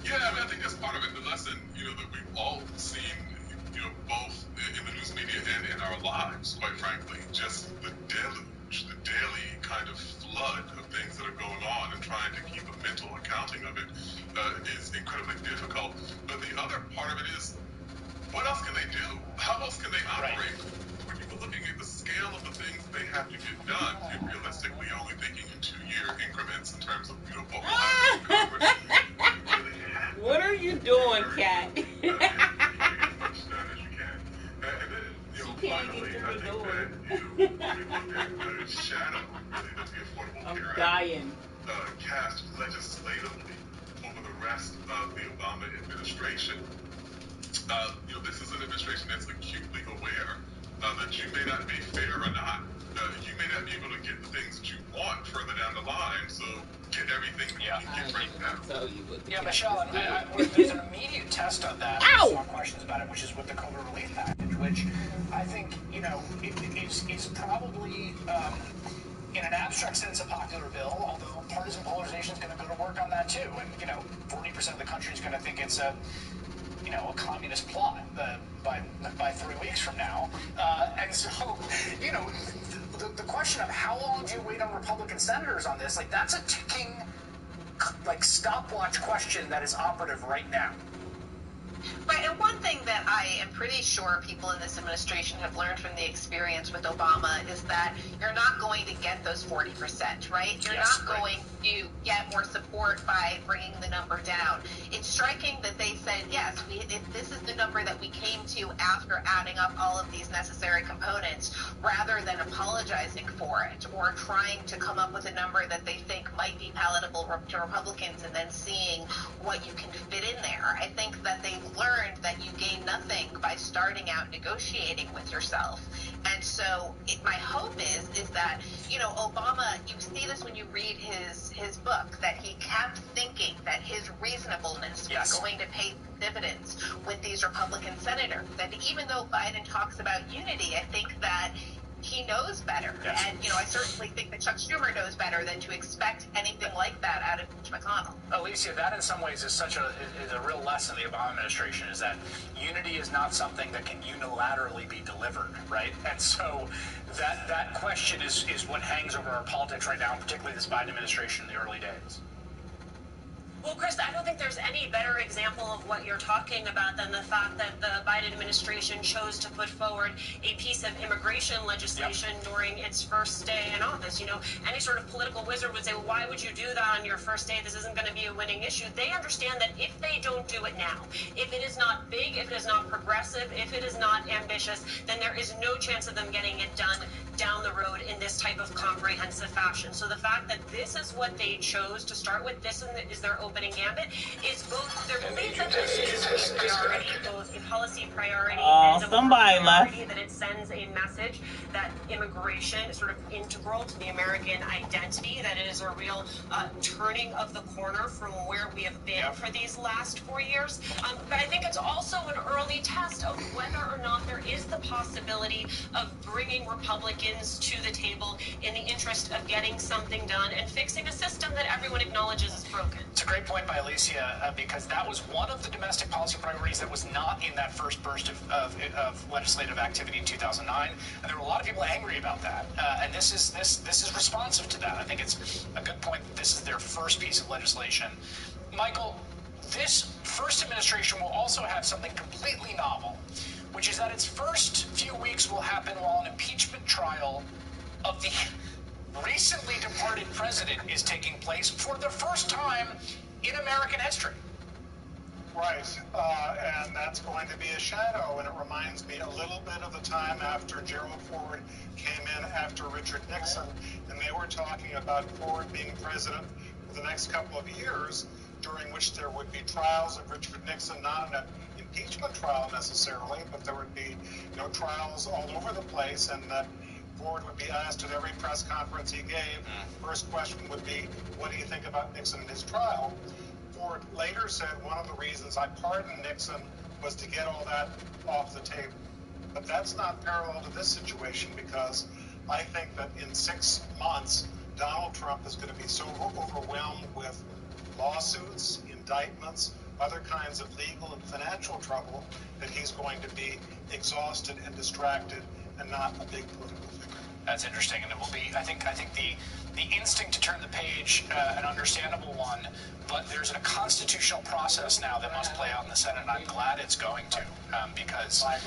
Yeah, I think that's part of it. The lesson, that we've all seen, both in the news media and in our lives, quite frankly, just the deluge, the daily kind of flood of things that are going on, and trying to keep a mental accounting of it is incredibly difficult. But the other part of it is, what else can they do? How else can they operate? When you were looking at the scale of the things they have to get done, you're realistically only thinking in 2-year increments in terms of, what will happen in Congress. What are you doing, Kat? Finally, I think that, when we look at the shadow, really, that the Affordable Care dying. Act cast legislatively over the rest of the Obama administration, this is an administration that's acutely aware that you may not be fair or not. You may not be able to get the things that you want further down the line, so get everything that you can get right now. Yeah, Michelle, there's an immediate test of that. There's no questions about it, which is with the COVID relief package, which I think, is probably, in an abstract sense, a popular bill, although partisan polarization is going to go to work on that too. And, 40% of the country is going to think it's a communist plot by 3 weeks from now. And so, the question of how long do you wait on Republican senators on this, that's a ticking, stopwatch question that is operative right now. Right, and one thing that I am pretty sure people in this administration have learned from the experience with Obama is that you're not going to get those 40%, right? You're not going to get more support by bringing the number down. It's striking that they said, yes, this is the number that we came to after adding up all of these necessary components, rather than apologizing for it or trying to come up with a number that they think might be palatable to Republicans and then seeing what you can fit in there. I think that they've learned that you gain nothing by starting out negotiating with yourself. And so my hope is that, Obama, you see this when you read his book, that he kept thinking that his reasonableness was going to pay dividends with these Republican senators. And even though Biden talks about unity, I think that he knows better. Yes. And, I certainly think that Chuck Schumer knows better than to expect anything like that out of Mitch McConnell. Alicia, that in some ways is a real lesson of the Obama administration, is that unity is not something that can unilaterally be delivered, right? And so that question is what hangs over our politics right now, particularly this Biden administration in the early days. Well, Chris, I don't think there's any better example of what you're talking about than the fact that the Biden administration chose to put forward a piece of immigration legislation during its first day in office. Any sort of political wizard would say, well, why would you do that on your first day? This isn't going to be a winning issue. They understand that if they don't do it now, if it is not big, if it is not progressive, if it is not ambitious, then there is no chance of them getting it done down the road in this type of comprehensive fashion. So the fact that this is what they chose to start with, this is their opening gambit, is both their belief that this is a priority, both a policy priority and a somebody moral priority, left. that it sends a message that immigration is sort of integral to the American identity, that it is a real turning of the corner from where we have been for these last 4 years. But I think it's also an early test of whether or not there is the possibility of bringing Republicans to the table in the interest of getting something done and fixing a system that everyone acknowledges is broken. It's a great point by Alicia, because that was one of the domestic policy priorities that was not in that first burst of legislative activity in 2009, and there were a lot of people angry about that. And this is responsive to that. I think it's a good point that this is their first piece of legislation. Michael, this first administration will also have something completely novel, which is that its first few weeks will happen while an impeachment trial of the recently departed president is taking place for the first time in American history. Right, and that's going to be a shadow, and it reminds me a little bit of the time after Gerald Ford came in after Richard Nixon, and they were talking about Ford being president for the next couple of years, during which there would be trials of Richard Nixon, not an impeachment trial necessarily, but there would be, trials all over the place, and that Ford would be asked at every press conference he gave. First question would be, what do you think about Nixon and his trial? Ford later said one of the reasons I pardoned Nixon was to get all that off the table. But that's not parallel to this situation, because I think that in 6 months, Donald Trump is going to be so overwhelmed with lawsuits, indictments, other kinds of legal and financial trouble that he's going to be exhausted and distracted and not a big political figure. That's interesting, and it will be, I think the instinct to turn the page, an understandable one, but there's a constitutional process now that must play out in the Senate, and I'm glad it's going to, because I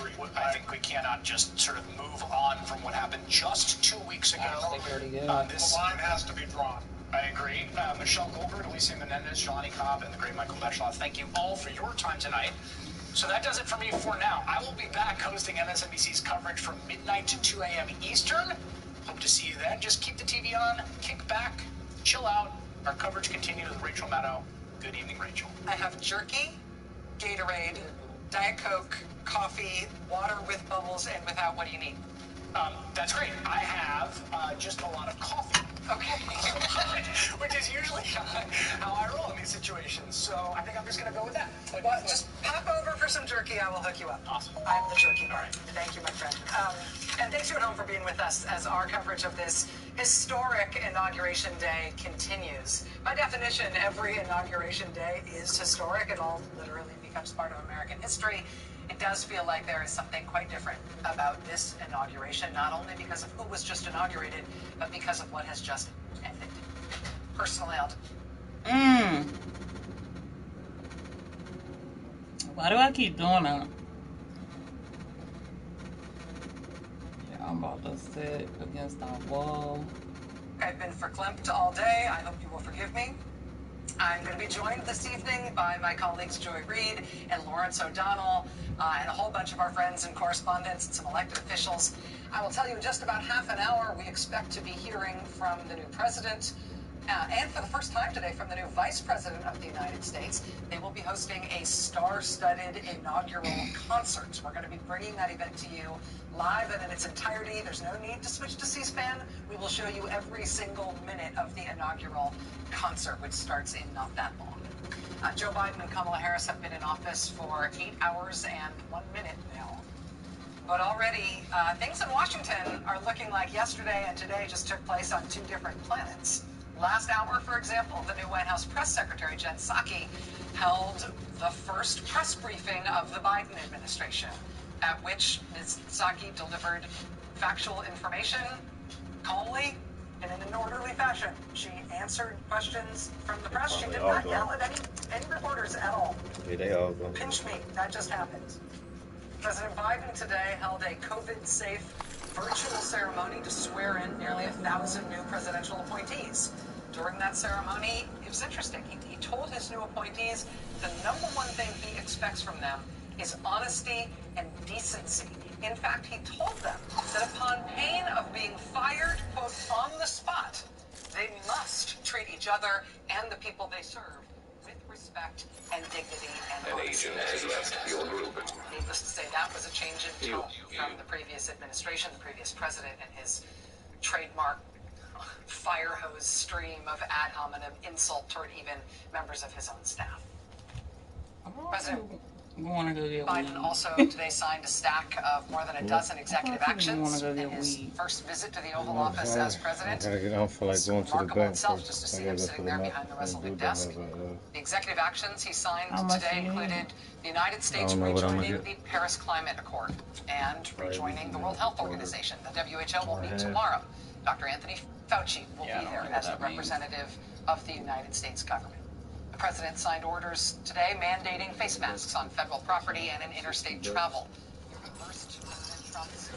think we cannot just sort of move on from what happened just 2 weeks ago. The line has to be drawn. I agree. Michelle Goldberg, Alicia Menendez, Johnny Cobb, and the great Michael Beschloss, thank you all for your time tonight. So that does it for me for now. I will be back hosting MSNBC's coverage from midnight to 2 a.m. Eastern. Hope to see you then. Just keep the TV on, kick back, chill out. Our coverage continues with Rachel Maddow. Good evening, Rachel. I have jerky, Gatorade, Diet Coke, coffee, water with bubbles, and without. What do you need? That's great. I have just a lot of coffee. Okay. Which is usually how I roll in these situations. So I think I'm just going to go with that. Well, just pop over for some jerky. I will hook you up. Awesome. I'm the jerky part. Thank you, my friend. And thanks to you at home for being with us as our coverage of this historic Inauguration Day continues. By definition, every Inauguration Day is historic. It all literally becomes part of American history. It does feel like there is something quite different about this inauguration, not only because of who was just inaugurated, but because of what has just ended. Personally, Why do I keep doing that? Yeah, I'm about to sit against that wall. I've been verklempt all day. I hope you will forgive me. I'm going to be joined this evening by my colleagues Joy Reid and Lawrence O'Donnell, and a whole bunch of our friends and correspondents and some elected officials. I will tell you in just about half an hour, we expect to be hearing from the new president, and for the first time today, from the new vice president of the United States. They will be hosting a star-studded inaugural concert. We're going to be bringing that event to you live and in its entirety. There's no need to switch to C-SPAN. We will show you every single minute of the inaugural concert, which starts in not that long. Joe Biden and Kamala Harris have been in office for 8 hours and 1 minute now. But already, things in Washington are looking like yesterday and today just took place on 2 different planets. Last hour, for example, the new White House press secretary, Jen Psaki, held the first press briefing of the Biden administration, at which Ms. Psaki delivered factual information calmly and in an orderly fashion. She answered questions from the press. She did not yell at any reporters at all. Yeah, they all go. Pinch me. That just happened. President Biden today held a COVID-safe virtual ceremony to swear in nearly 1,000 new presidential appointees. During that ceremony, it was interesting. He told his new appointees the number one thing he expects from them is honesty and decency In fact, he told them that upon pain of being fired, quote, on the spot, they must treat each other and the people they serve with respect and dignity and honesty. An agent has left your group. Needless to say, that was a change in tone from the previous administration, the previous president, and his trademark fire hose stream of ad hominem insult toward even members of his own staff. President Biden also today signed a stack of more than a dozen executive actions in his first visit to the Oval Office as president. I don't feel like going to the Remarkable bank itself just to see him sitting there behind the resolute desk. The executive actions he signed today included the United States rejoining the Paris Climate Accord and rejoining the World Health Organization. The WHO will meet tomorrow. Dr. Anthony Fauci will be there as the representative of the United States government. The president signed orders today mandating face masks on federal property and in interstate travel. He reversed President Trump's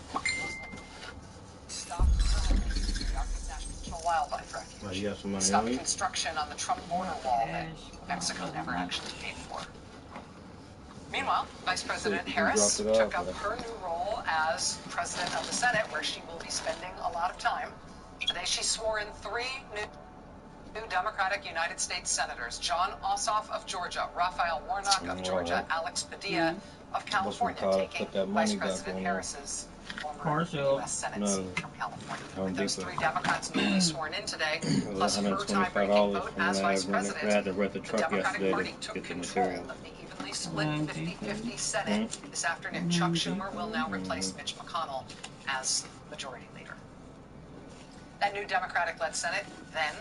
stop the Arctic National Wildlife Refuge. Stopped construction on the Trump border wall that Mexico never actually paid for. Meanwhile, Vice President Harris took up her new role as president of the Senate, where she will be spending a lot of time. Today, she swore in 3 new Democratic United States Senators: John Ossoff of Georgia, Raphael Warnock of Georgia, Alex Padilla of California, taking Vice President Harris's former U.S. Senate seat from California. With those 3 Democrats newly sworn in today, plus her tie-breaking vote as Vice President, the Democratic Party took control of the evenly split 50-50 Senate this afternoon. Chuck Schumer will now replace Mitch McConnell as Majority Leader. That new Democratic-led Senate then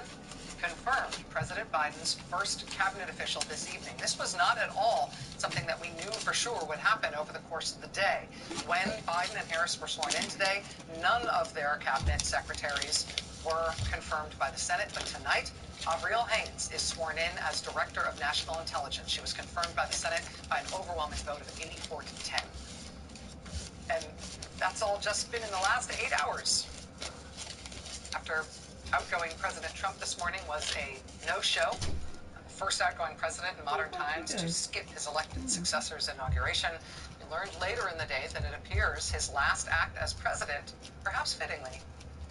confirmed President Biden's first cabinet official this evening. This was not at all something that we knew for sure would happen over the course of the day. When Biden and Harris were sworn in today, none of their cabinet secretaries were confirmed by the Senate, but tonight, Avril Haines is sworn in as Director of National Intelligence. She was confirmed by the Senate by an overwhelming vote of 84-10. And that's all just been in the last 8 hours. After outgoing President Trump this morning was a no-show, the first outgoing president in modern times to skip his elected successor's inauguration. We learned later in the day that it appears his last act as president, perhaps fittingly,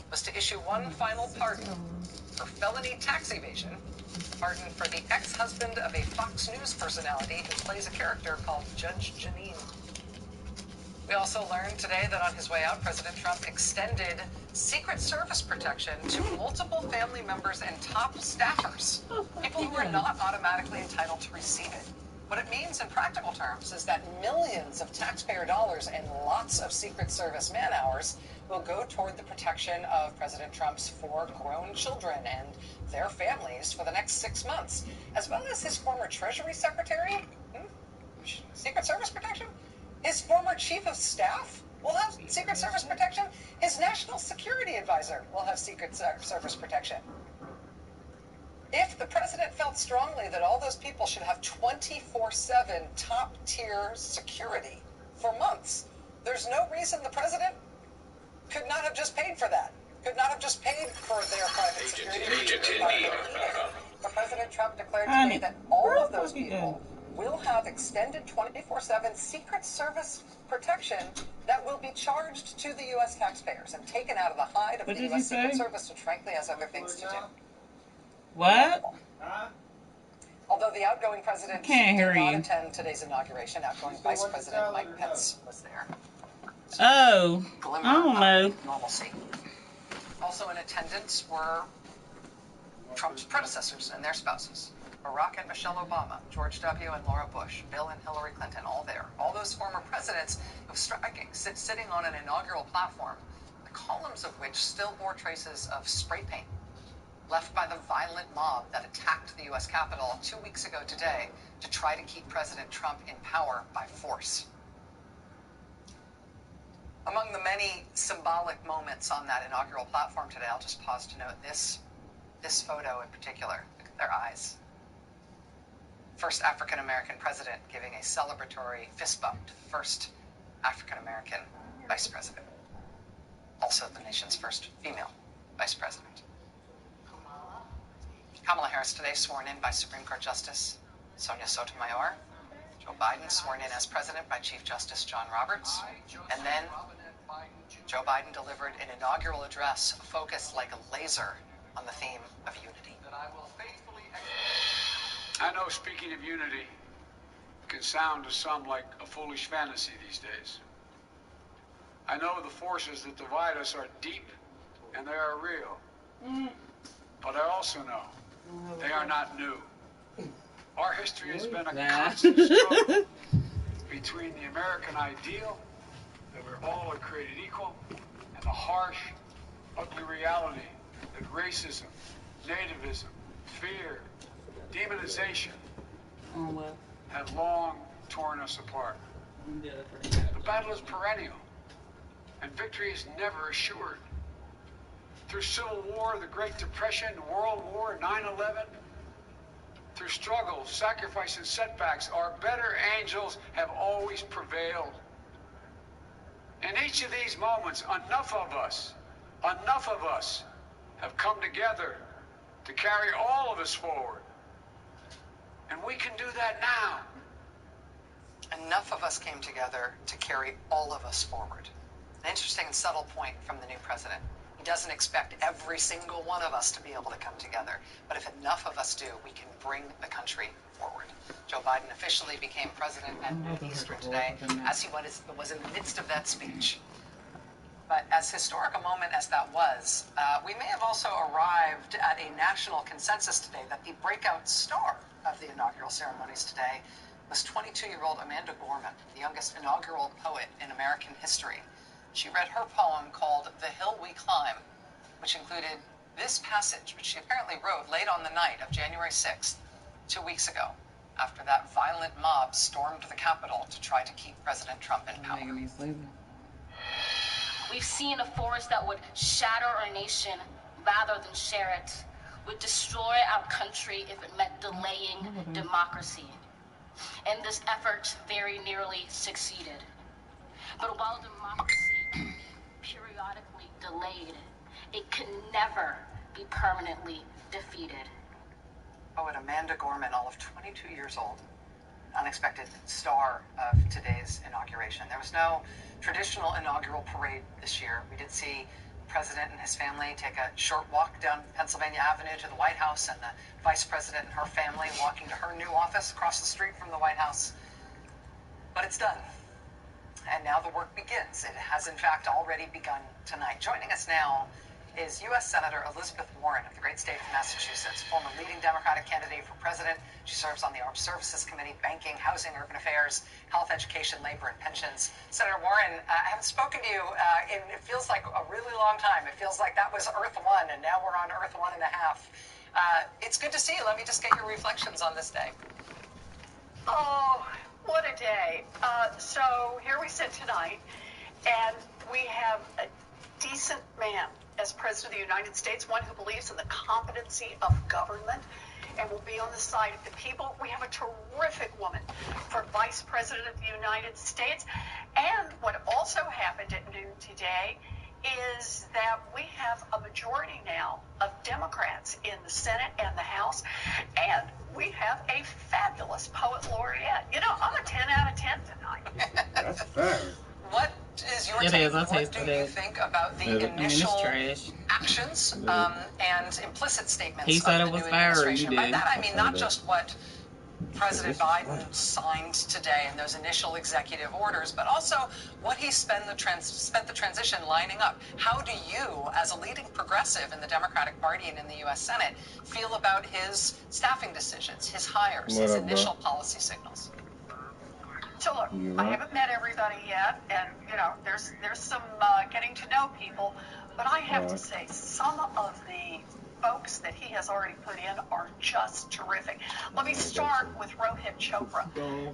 was to issue one final pardon for felony tax evasion, a pardon for the ex-husband of a Fox News personality who plays a character called Judge Janine. We also learned today that on his way out, President Trump extended Secret Service protection to multiple family members and top staffers, people who are not automatically entitled to receive it. What it means in practical terms is that millions of taxpayer dollars and lots of Secret Service man-hours will go toward the protection of President Trump's 4 grown children and their families for the next 6 months, as well as his former Treasury Secretary. Secret Service protection? His former chief of staff will have Secret Service protection. His national security advisor will have Secret Service protection. If the president felt strongly that all those people should have 24/7 top-tier security for months, there's no reason the president could not have just paid for that, could not have just paid for their private security. But President Trump declared today that all of those people will have extended 24/7 Secret Service protection that will be charged to the U.S. taxpayers and taken out of the hide of the U.S. Secret Service, which frankly has other things to do. What? Although the outgoing president did not attend today's inauguration, outgoing Vice President Mike Pence was there. Oh, I don't know. Normalcy. Also in attendance were Trump's predecessors and their spouses. Barack and Michelle Obama, George W. and Laura Bush, Bill and Hillary Clinton, all there. All those former presidents of striking, sitting on an inaugural platform, the columns of which still bore traces of spray paint left by the violent mob that attacked the U.S. Capitol 2 weeks ago today to try to keep President Trump in power by force. Among the many symbolic moments on that inaugural platform today, I'll just pause to note this photo in particular. Look at their eyes. First African-American president giving a celebratory fist bump to the first African-American vice president. Also the nation's first female vice president. Kamala Harris today sworn in by Supreme Court Justice Sonia Sotomayor. Joe Biden sworn in as president by Chief Justice John Roberts. And then Joe Biden delivered an inaugural address focused like a laser on the theme of unity. I know speaking of unity can sound to some like a foolish fantasy these days. I know the forces that divide us are deep and they are real. But I also know they are not new. Our history has been a constant struggle between the American ideal that we're all are created equal and the harsh, ugly reality that racism, nativism, fear, demonization have long torn us apart. The battle is perennial, and victory is never assured. Through Civil War, the Great Depression, World War, 9/11, through struggles, sacrifice, and setbacks, our better angels have always prevailed. In each of these moments, enough of us have come together to carry all of us forward. And we can do that now. Enough of us came together to carry all of us forward. An interesting and subtle point from the new president. He doesn't expect every single one of us to be able to come together. But if enough of us do, we can bring the country forward. Joe Biden officially became president at noon Eastern today, as he was in the midst of that speech. But as historic a moment as that was, we may have also arrived at a national consensus today that the breakout star of the inaugural ceremonies today was 22-year-old Amanda Gorman, the youngest inaugural poet in American history. She read her poem called The Hill We Climb, which included this passage, which she apparently wrote late on the night of January 6th, 2 weeks ago, after that violent mob stormed the Capitol to try to keep President Trump in power. We've seen a force that would shatter our nation rather than share it, would destroy our country if it meant delaying democracy. And this effort very nearly succeeded. But while democracy can be periodically delayed, it can never be permanently defeated. Poet Amanda Gorman, all of 22 years old, unexpected star of today's inauguration. There was no traditional inaugural parade this year. We did see the president and his family take a short walk down Pennsylvania Avenue to the White House, and the vice president and her family walking to her new office across the street from the White House. But it's done. And now the work begins. It has, in fact, already begun tonight. Joining us now is U.S. Senator Elizabeth Warren of the great state of Massachusetts, former leading Democratic candidate for president. She serves on the Armed Services Committee, Banking, Housing, Urban Affairs, Health, Education, Labor, and Pensions. Senator Warren, I haven't spoken to you in, it feels like a really long time. It feels like that was Earth 1, and now we're on Earth 1.5. It's good to see you. Let me just get your reflections on this day. Oh, what a day. So here we sit tonight, and we have a decent man as President of the United States, one who believes in the competency of government and will be on the side of the people. We have a terrific woman for Vice President of the United States. And what also happened at noon today is that we have a majority now of Democrats in the Senate and the House, and we have a fabulous poet laureate. You know, I'm a 10 out of 10 tonight. That's fair. What is your take? What do you think about the initial actions and implicit statements of the new administration? By that I mean not just what President Biden signed today and those initial executive orders, but also what he spent the transition lining up. How do you, as a leading progressive in the Democratic Party and in the U.S. Senate, feel about his staffing decisions, his hires, his initial policy signals? So look, I haven't met everybody yet, and you know, there's some getting to know people, but I have to say some of the folks that he has already put in are just terrific. Let me start with Rohit Chopra,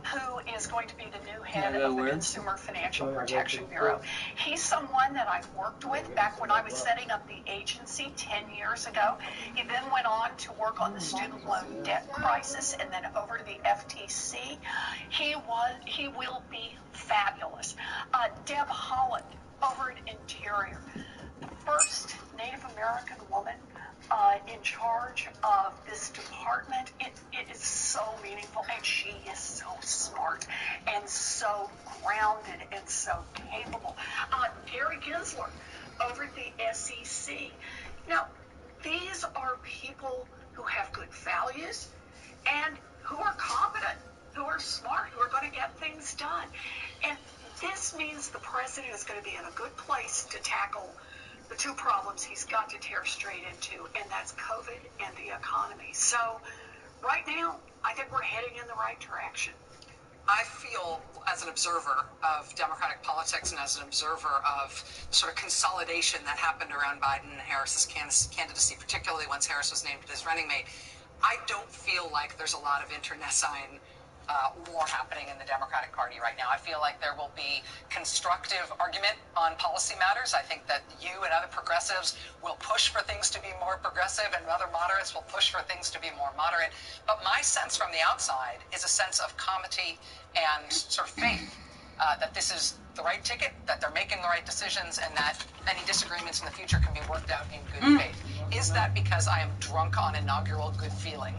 who is going to be the new head of the Consumer Financial Protection Bureau. He's someone that I've worked with back when I was setting up the agency 10 years ago. He then went on to work on the student loan debt crisis and then over to the FTC. He will be fabulous. Deb Haaland over at Interior, the first Native American woman in charge of this department. It is so meaningful, and she is so smart and so grounded and so capable. Gary Gensler over at the SEC. Now, these are people who have good values and who are competent, who are smart, who are going to get things done. And this means the president is going to be in a good place to tackle the two problems he's got to tear straight into, and that's COVID and the economy. So right now, I think we're heading in the right direction. I feel, as an observer of Democratic politics and as an observer of sort of consolidation that happened around Biden and Harris's candidacy, particularly once Harris was named as running mate, I don't feel like there's a lot of internecine war happening in the Democratic Party right now. I feel like there will be constructive argument on policy matters. I think that you and other progressives will push for things to be more progressive, and other moderates will push for things to be more moderate. But my sense from the outside is a sense of comity and sort of faith that this is the right ticket, that they're making the right decisions, and that any disagreements in the future can be worked out in good faith. Is that because I am drunk on inaugural good feeling?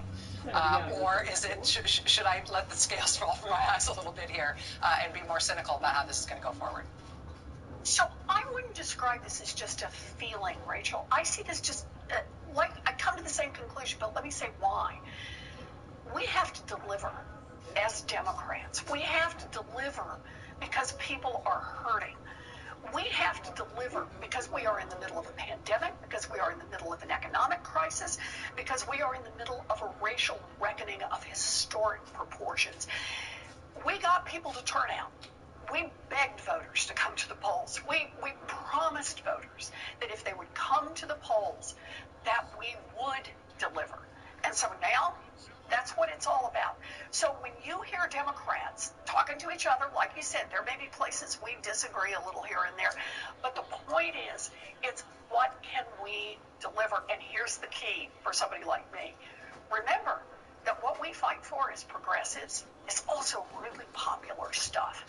Or is it, should I let the scales fall from my eyes a little bit here and be more cynical about how this is going to go forward? So I wouldn't describe this as just a feeling, Rachel. I see this just like I come to the same conclusion, but let me say why. We have to deliver as Democrats. We have to deliver because people are hurting. We have to deliver because we are in the middle of a pandemic, because we are in the middle of an economic crisis, because we are in the middle of a racial reckoning of historic proportions. We got people to turn out. We begged voters to come to the polls. We promised voters that if they would come to the polls, that we would deliver. And so now, that's what it's all about. So when you hear Democrats talking to each other, like you said, there may be places we disagree a little here and there, but the point is, it's what can we deliver? And here's the key for somebody like me. Remember that what we fight for as progressives is also really popular stuff.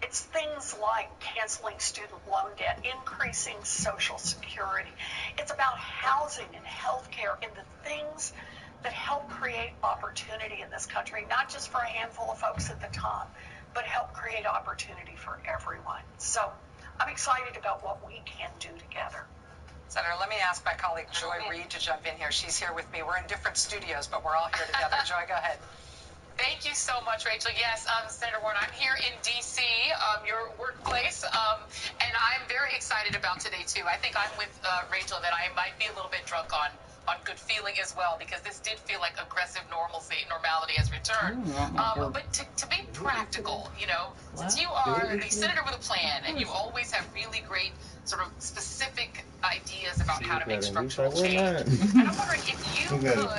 It's things like canceling student loan debt, increasing Social Security. It's about housing and health care and the things that help create opportunity in this country, not just for a handful of folks at the top, but help create opportunity for everyone. So I'm excited about what we can do together. Senator, let me ask my colleague Joy Reid to jump in here. She's here with me. We're in different studios, but we're all here together. Joy, go ahead. Thank you so much, Rachel. Yes, Senator Warren, I'm here in D.C., your workplace, and I'm very excited about today, too. I think I'm with Rachel that I might be a little bit drunk on good feeling as well, because this did feel like aggressive normality has returned. But to be practical, you know, since you are a senator with a plan, and you always have really great sort of specific ideas about how to make structural change, and I'm wondering if you could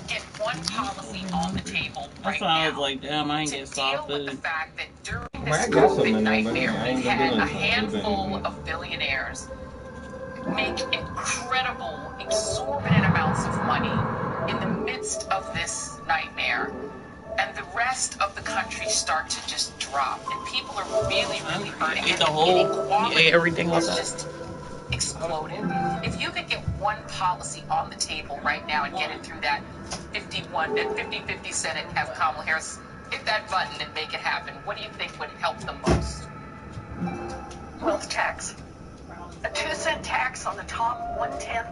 get one policy on the table right now. I was like, damn, I ain't get soft food. The fact that during this COVID nightmare, we've had a handful of billionaires make incredible, exorbitant amounts of money in the midst of this nightmare, and the rest of the country start to just drop, and people are really hurting. Eat the whole, everything is like just exploded. If you could get one policy on the table right now and get it through that 50-50 Senate, have Kamala Harris hit that button and make it happen, what do you think would help the most? Wealth tax. A 2-cent tax on the top 1/10